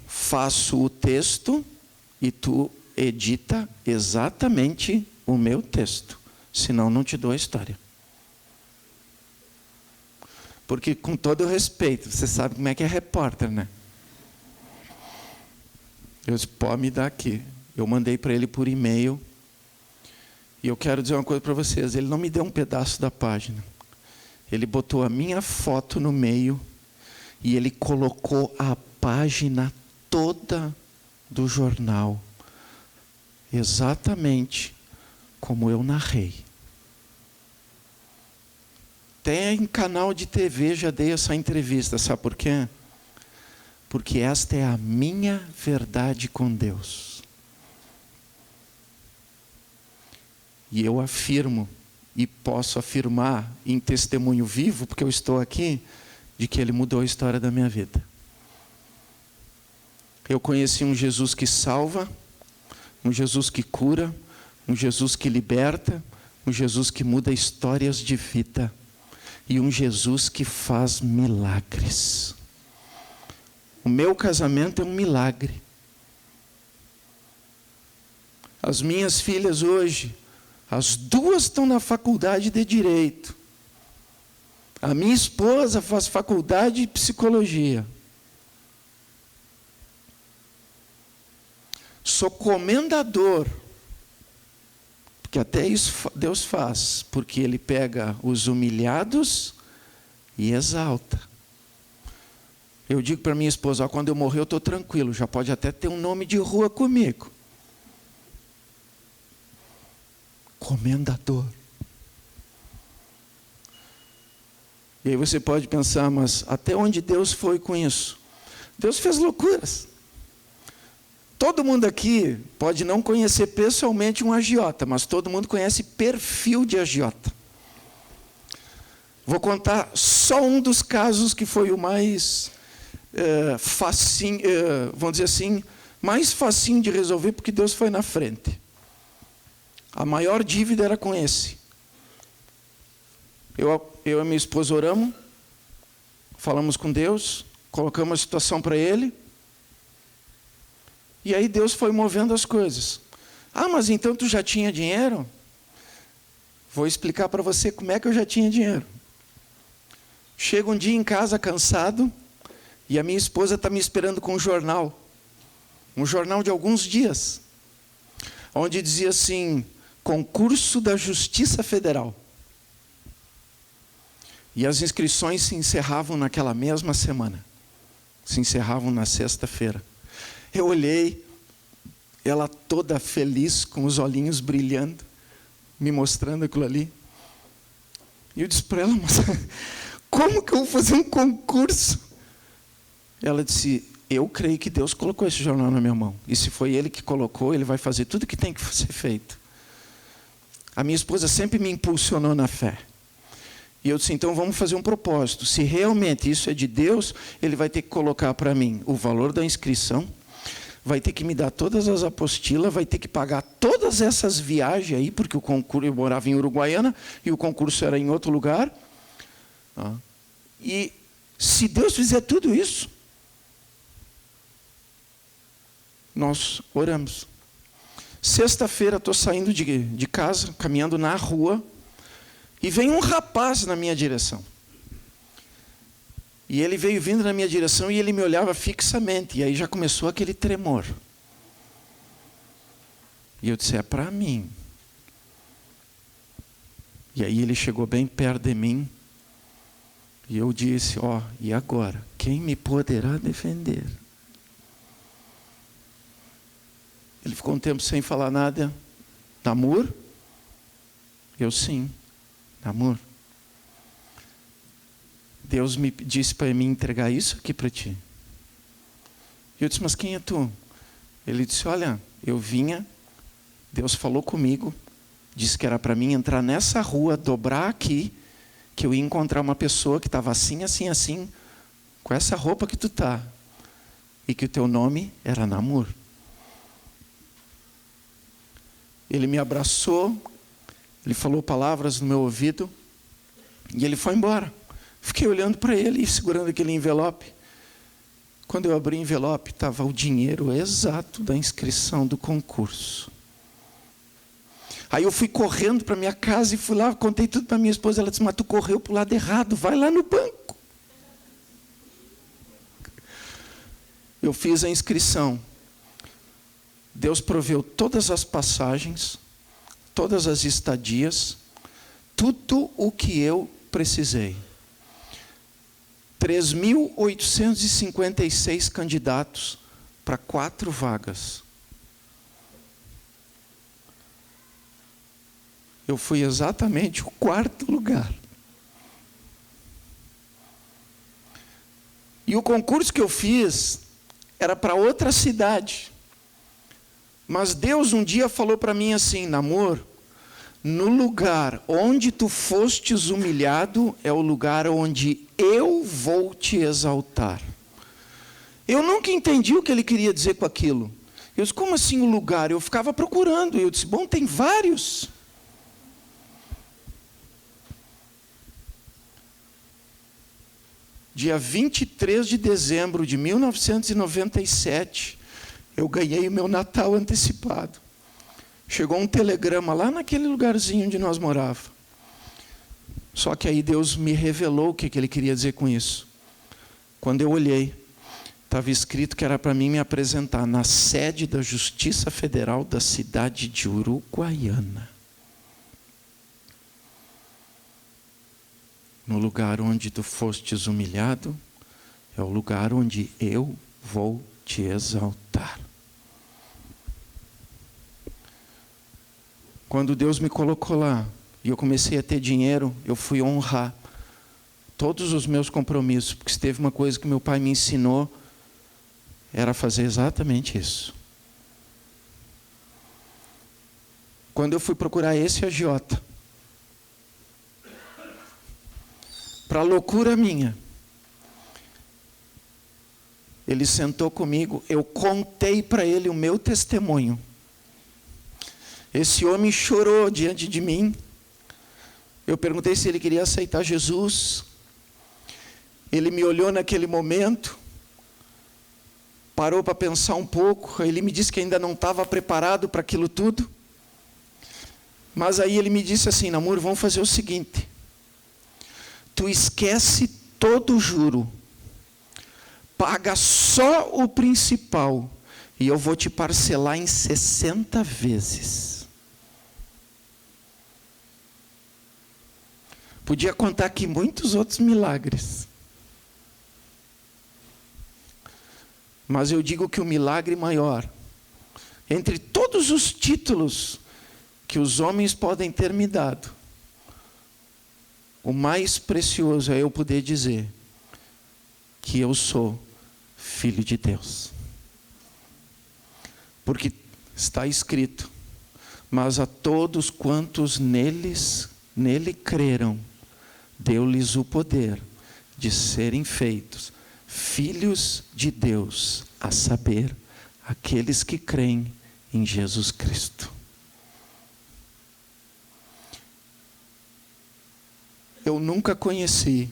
faço o texto e tu edita exatamente o meu texto. Senão não te dou a história. Porque com todo o respeito, você sabe como é que é repórter, né? Eu disse, pode me dar aqui. Eu mandei para ele por e-mail. E eu quero dizer uma coisa para vocês, ele não me deu um pedaço da página. Ele botou a minha foto no meio e ele colocou a página toda do jornal, exatamente como eu narrei. Até em canal de TV já dei essa entrevista, sabe por quê? Porque esta é a minha verdade com Deus. E eu afirmo, e posso afirmar em testemunho vivo, porque eu estou aqui, de que Ele mudou a história da minha vida. Eu conheci um Jesus que salva, um Jesus que cura, um Jesus que liberta, um Jesus que muda histórias de vida e um Jesus que faz milagres. O meu casamento é um milagre. As minhas filhas hoje, as duas estão na faculdade de Direito. A minha esposa faz faculdade de Psicologia. Sou comendador, porque até isso Deus faz, porque Ele pega os humilhados e exalta. Eu digo para minha esposa, ó, quando eu morrer eu estou tranquilo, já pode até ter um nome de rua comigo. Comendador. E aí você pode pensar, mas até onde Deus foi com isso? Deus fez loucuras. Todo mundo aqui pode não conhecer pessoalmente um agiota, mas todo mundo conhece perfil de agiota. Vou contar só um dos casos que foi o mais facinho, vamos dizer assim, mais facinho de resolver, porque Deus foi na frente. A maior dívida era com esse. Eu e minha esposa oramos, falamos com Deus, colocamos a situação para Ele, e aí Deus foi movendo as coisas. Ah, mas então tu já tinha dinheiro? Vou explicar para você como é que eu já tinha dinheiro. Chego um dia em casa cansado, e a minha esposa está me esperando com um jornal de alguns dias, onde dizia assim, concurso da Justiça Federal. E as inscrições se encerravam naquela mesma semana. Se encerravam na sexta-feira. Eu olhei, ela toda feliz, com os olhinhos brilhando, me mostrando aquilo ali. E eu disse para ela, mas como que eu vou fazer um concurso? Ela disse, eu creio que Deus colocou esse jornal na minha mão. E se foi Ele que colocou, Ele vai fazer tudo o que tem que ser feito. A minha esposa sempre me impulsionou na fé. E eu disse, então vamos fazer um propósito. Se realmente isso é de Deus, Ele vai ter que colocar para mim o valor da inscrição, vai ter que me dar todas as apostilas, vai ter que pagar todas essas viagens aí, porque o concurso, eu morava em Uruguaiana, e o concurso era em outro lugar. E se Deus fizer tudo isso, nós oramos. Sexta-feira estou saindo de casa, caminhando na rua, e vem um rapaz na minha direção. E ele veio vindo na minha direção e ele me olhava fixamente. E aí já começou aquele tremor. E eu disse, é para mim. E aí ele chegou bem perto de mim. E eu disse, e agora? Quem me poderá defender? Ele ficou um tempo sem falar nada. Namor? Eu sim. Amor, Deus me disse para mim entregar isso aqui para ti. E eu disse, mas quem é tu? Ele disse, olha, eu vinha, Deus falou comigo, disse que era para mim entrar nessa rua, dobrar aqui, que eu ia encontrar uma pessoa que estava assim, assim, assim, com essa roupa que tu tá, e que o teu nome era Namor. Ele me abraçou, ele falou palavras no meu ouvido e ele foi embora. Fiquei olhando para ele e segurando aquele envelope. Quando eu abri o envelope, estava o dinheiro exato da inscrição do concurso. Aí eu fui correndo para minha casa e fui lá, contei tudo para minha esposa. Ela disse, mas tu correu para o lado errado, vai lá no banco. Eu fiz a inscrição. Deus proveu todas as passagens, todas as estadias, tudo o que eu precisei. 3.856 candidatos para 4 vagas. Eu fui exatamente o 4º lugar. E o concurso que eu fiz era para outra cidade. Mas Deus um dia falou para mim assim, Namor, no lugar onde tu fostes humilhado, é o lugar onde eu vou te exaltar. Eu nunca entendi o que ele queria dizer com aquilo. Eu disse, como assim o lugar? Eu ficava procurando. Eu disse, bom, tem vários. Dia 23 de dezembro de 1997, eu ganhei o meu Natal antecipado. Chegou um telegrama lá naquele lugarzinho onde nós morávamos. Só que aí Deus me revelou o que ele queria dizer com isso. Quando eu olhei, estava escrito que era para mim me apresentar na sede da Justiça Federal da cidade de Uruguaiana. No lugar onde tu fostes humilhado, é o lugar onde eu vou te exaltar. Quando Deus me colocou lá, e eu comecei a ter dinheiro, eu fui honrar todos os meus compromissos, porque se teve uma coisa que meu pai me ensinou, era fazer exatamente isso. Quando eu fui procurar esse agiota, para loucura minha, ele sentou comigo, eu contei para ele o meu testemunho. Esse homem chorou diante de mim. Eu perguntei se ele queria aceitar Jesus. Ele me olhou naquele momento, parou para pensar um pouco. Ele me disse que ainda não estava preparado para aquilo tudo. Mas aí ele me disse assim: Namur, vamos fazer o seguinte. Tu esquece todo o juro. Paga só o principal. E eu vou te parcelar em 60 vezes. Podia contar aqui muitos outros milagres. Mas eu digo que o milagre maior, entre todos os títulos que os homens podem ter me dado, o mais precioso é eu poder dizer que eu sou filho de Deus. Porque está escrito: mas a todos quantos nele creram, deu-lhes o poder de serem feitos filhos de Deus, a saber, aqueles que creem em Jesus Cristo. Eu nunca conheci.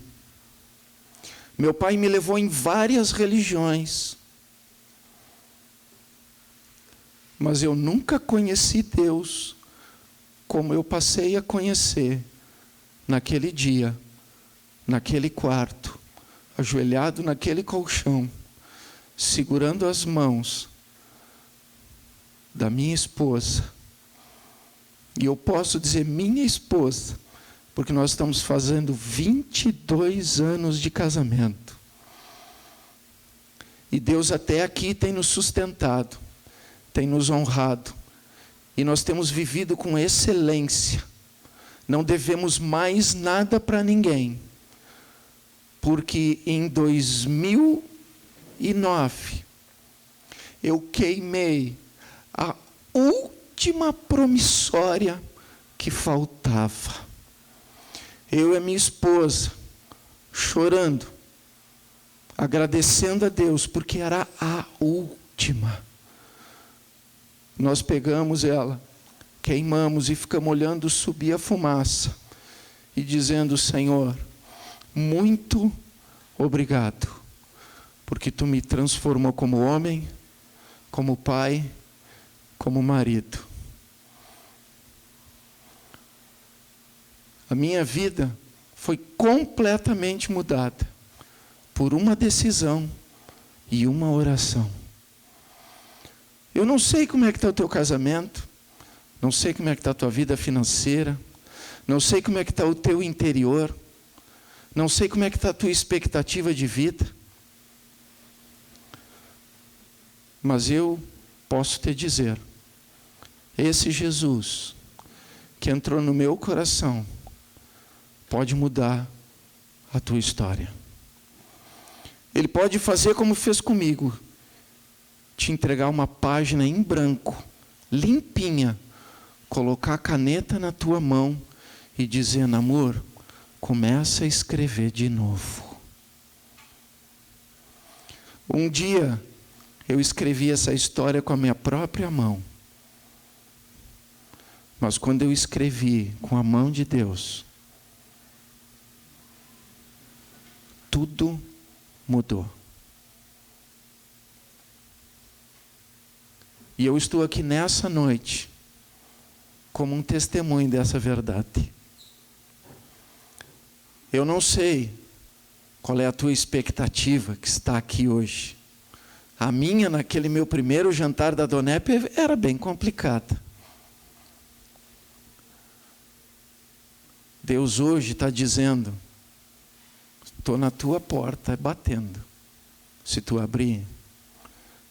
Meu pai me levou em várias religiões, mas eu nunca conheci Deus como eu passei a conhecer naquele dia, naquele quarto, ajoelhado naquele colchão, segurando as mãos da minha esposa. E eu posso dizer minha esposa, porque nós estamos fazendo 22 anos de casamento. E Deus até aqui tem nos sustentado, tem nos honrado. E nós temos vivido com excelência. Não devemos mais nada para ninguém. Porque em 2009, eu queimei a última promissória que faltava. Eu e a minha esposa, chorando, agradecendo a Deus, porque era a última. Nós pegamos ela, queimamos e ficamos olhando subir a fumaça e dizendo: Senhor, muito obrigado, porque tu me transformou como homem, como pai, como marido. A minha vida foi completamente mudada por uma decisão e uma oração. Eu não sei como é que está o teu casamento, não sei como é que está a tua vida financeira, não sei como é que está o teu interior, não sei como é que está a tua expectativa de vida, mas eu posso te dizer, esse Jesus que entrou no meu coração pode mudar a tua história. Ele pode fazer como fez comigo, te entregar uma página em branco, limpinha, colocar a caneta na tua mão e dizer: Namur, começa a escrever de novo. Um dia eu escrevi essa história com a minha própria mão. Mas quando eu escrevi com a mão de Deus, tudo mudou. E eu estou aqui nessa noite como um testemunho dessa verdade. Eu não sei qual é a tua expectativa que está aqui hoje. A minha, naquele meu primeiro jantar da Donep, era bem complicada. Deus hoje está dizendo: estou na tua porta batendo. Se tu abrir,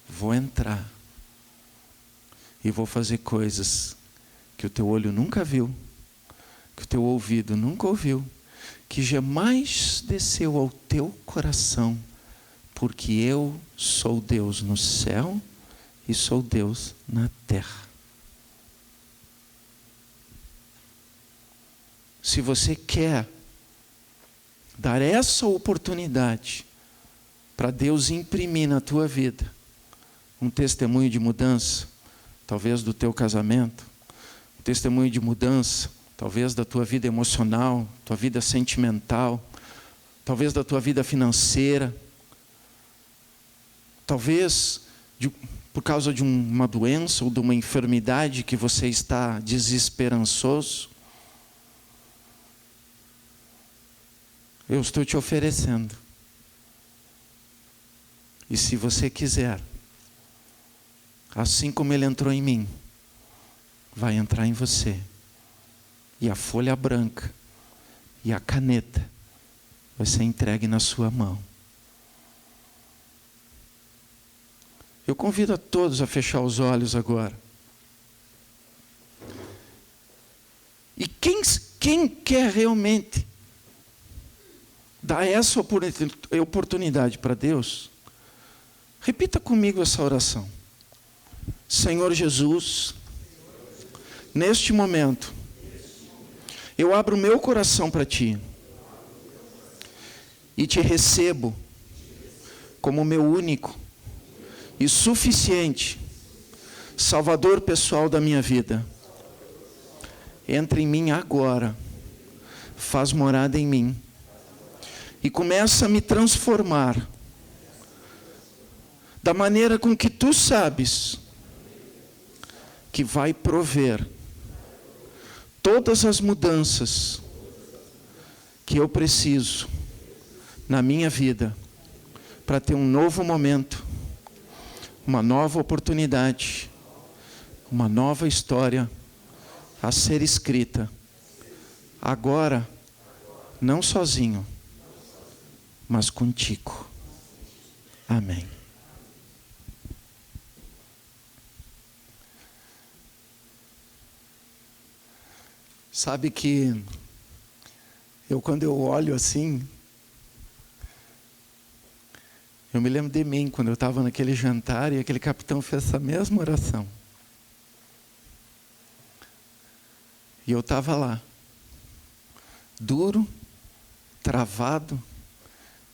vou entrar. E vou fazer coisas que o teu olho nunca viu, que o teu ouvido nunca ouviu, que jamais desceu ao teu coração, porque eu sou Deus no céu e sou Deus na terra. Se você quer dar essa oportunidade para Deus imprimir na tua vida um testemunho de mudança, talvez do teu casamento, testemunho de mudança, talvez da tua vida emocional, tua vida sentimental, talvez da tua vida financeira, talvez por causa de uma doença ou de uma enfermidade que você está desesperançoso. Eu estou te oferecendo. E se você quiser, assim como ele entrou em mim, vai entrar em você. E a folha branca e a caneta vai ser entregue na sua mão. Eu convido a todos a fechar os olhos agora. E quem quer realmente dar essa oportunidade para Deus, repita comigo essa oração. Senhor Jesus, neste momento, eu abro o meu coração para Ti e Te recebo como meu único e suficiente Salvador pessoal da minha vida. Entra em mim agora, faz morada em mim e começa a me transformar da maneira com que Tu sabes que vai prover todas as mudanças que eu preciso na minha vida para ter um novo momento, uma nova oportunidade, uma nova história a ser escrita. Agora, não sozinho, mas contigo. Amém. Sabe que quando eu olho assim, eu me lembro de mim, quando eu estava naquele jantar e aquele capitão fez essa mesma oração. E eu estava lá, duro, travado,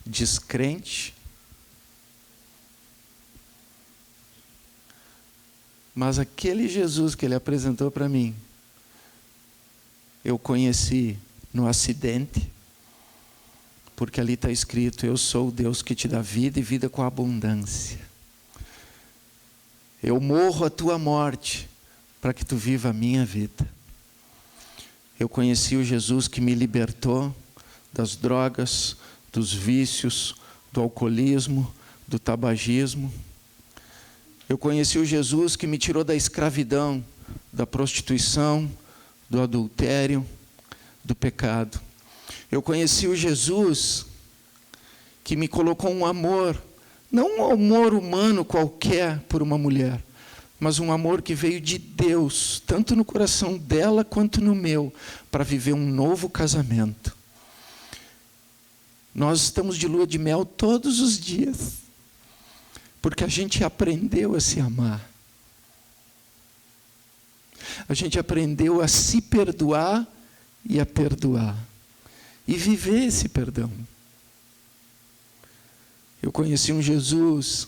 descrente. Mas aquele Jesus que ele apresentou para mim, eu conheci no acidente, porque ali está escrito: eu sou o Deus que te dá vida e vida com abundância. Eu morro a tua morte para que tu viva a minha vida. Eu conheci o Jesus que me libertou das drogas, dos vícios, do alcoolismo, do tabagismo. Eu conheci o Jesus que me tirou da escravidão, da prostituição, do adultério, do pecado. Eu conheci o Jesus que me colocou um amor, não um amor humano qualquer por uma mulher, mas um amor que veio de Deus, tanto no coração dela quanto no meu, para viver um novo casamento. Nós estamos de lua de mel todos os dias, porque a gente aprendeu a se amar. A gente aprendeu a se perdoar e a perdoar. E viver esse perdão. Eu conheci um Jesus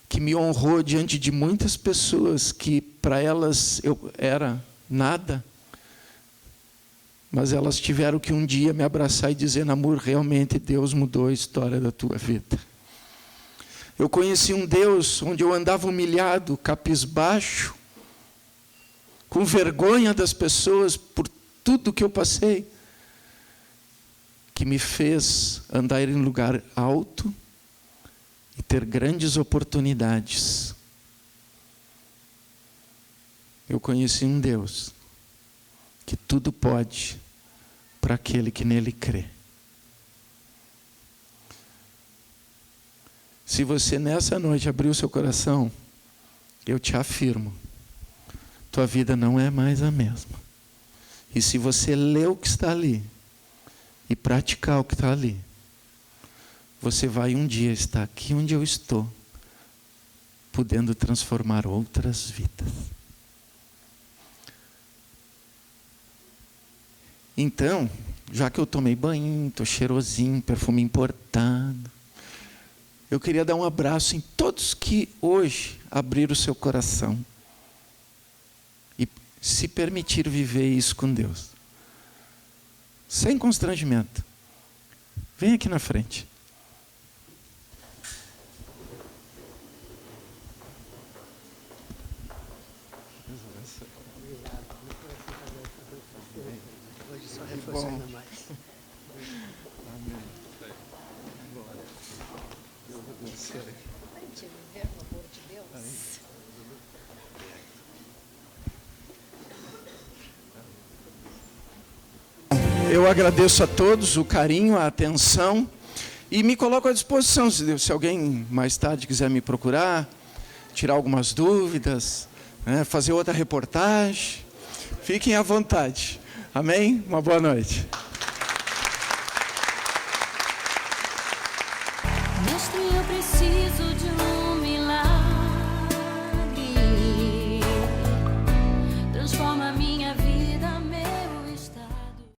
que me honrou diante de muitas pessoas que para elas eu era nada. Mas elas tiveram que um dia me abraçar e dizer: Namur, realmente Deus mudou a história da tua vida. Eu conheci um Deus onde eu andava humilhado, cabisbaixo, com vergonha das pessoas por tudo que eu passei, que me fez andar em lugar alto e ter grandes oportunidades. Eu conheci um Deus que tudo pode para aquele que nele crê. Se você nessa noite abrir o seu coração, eu te afirmo, tua vida não é mais a mesma. E se você ler o que está ali e praticar o que está ali, você vai um dia estar aqui onde eu estou, podendo transformar outras vidas. Então, já que eu tomei banho, estou cheirosinho, perfume importado, eu queria dar um abraço em todos que hoje abriram o seu coração e se permitir viver isso com Deus. Sem constrangimento. Vem aqui na frente. Bom. Eu agradeço a todos o carinho, a atenção e me coloco à disposição. Se alguém mais tarde quiser me procurar, tirar algumas dúvidas, né, fazer outra reportagem, fiquem à vontade. Amém? Uma boa noite. Mestre, eu preciso de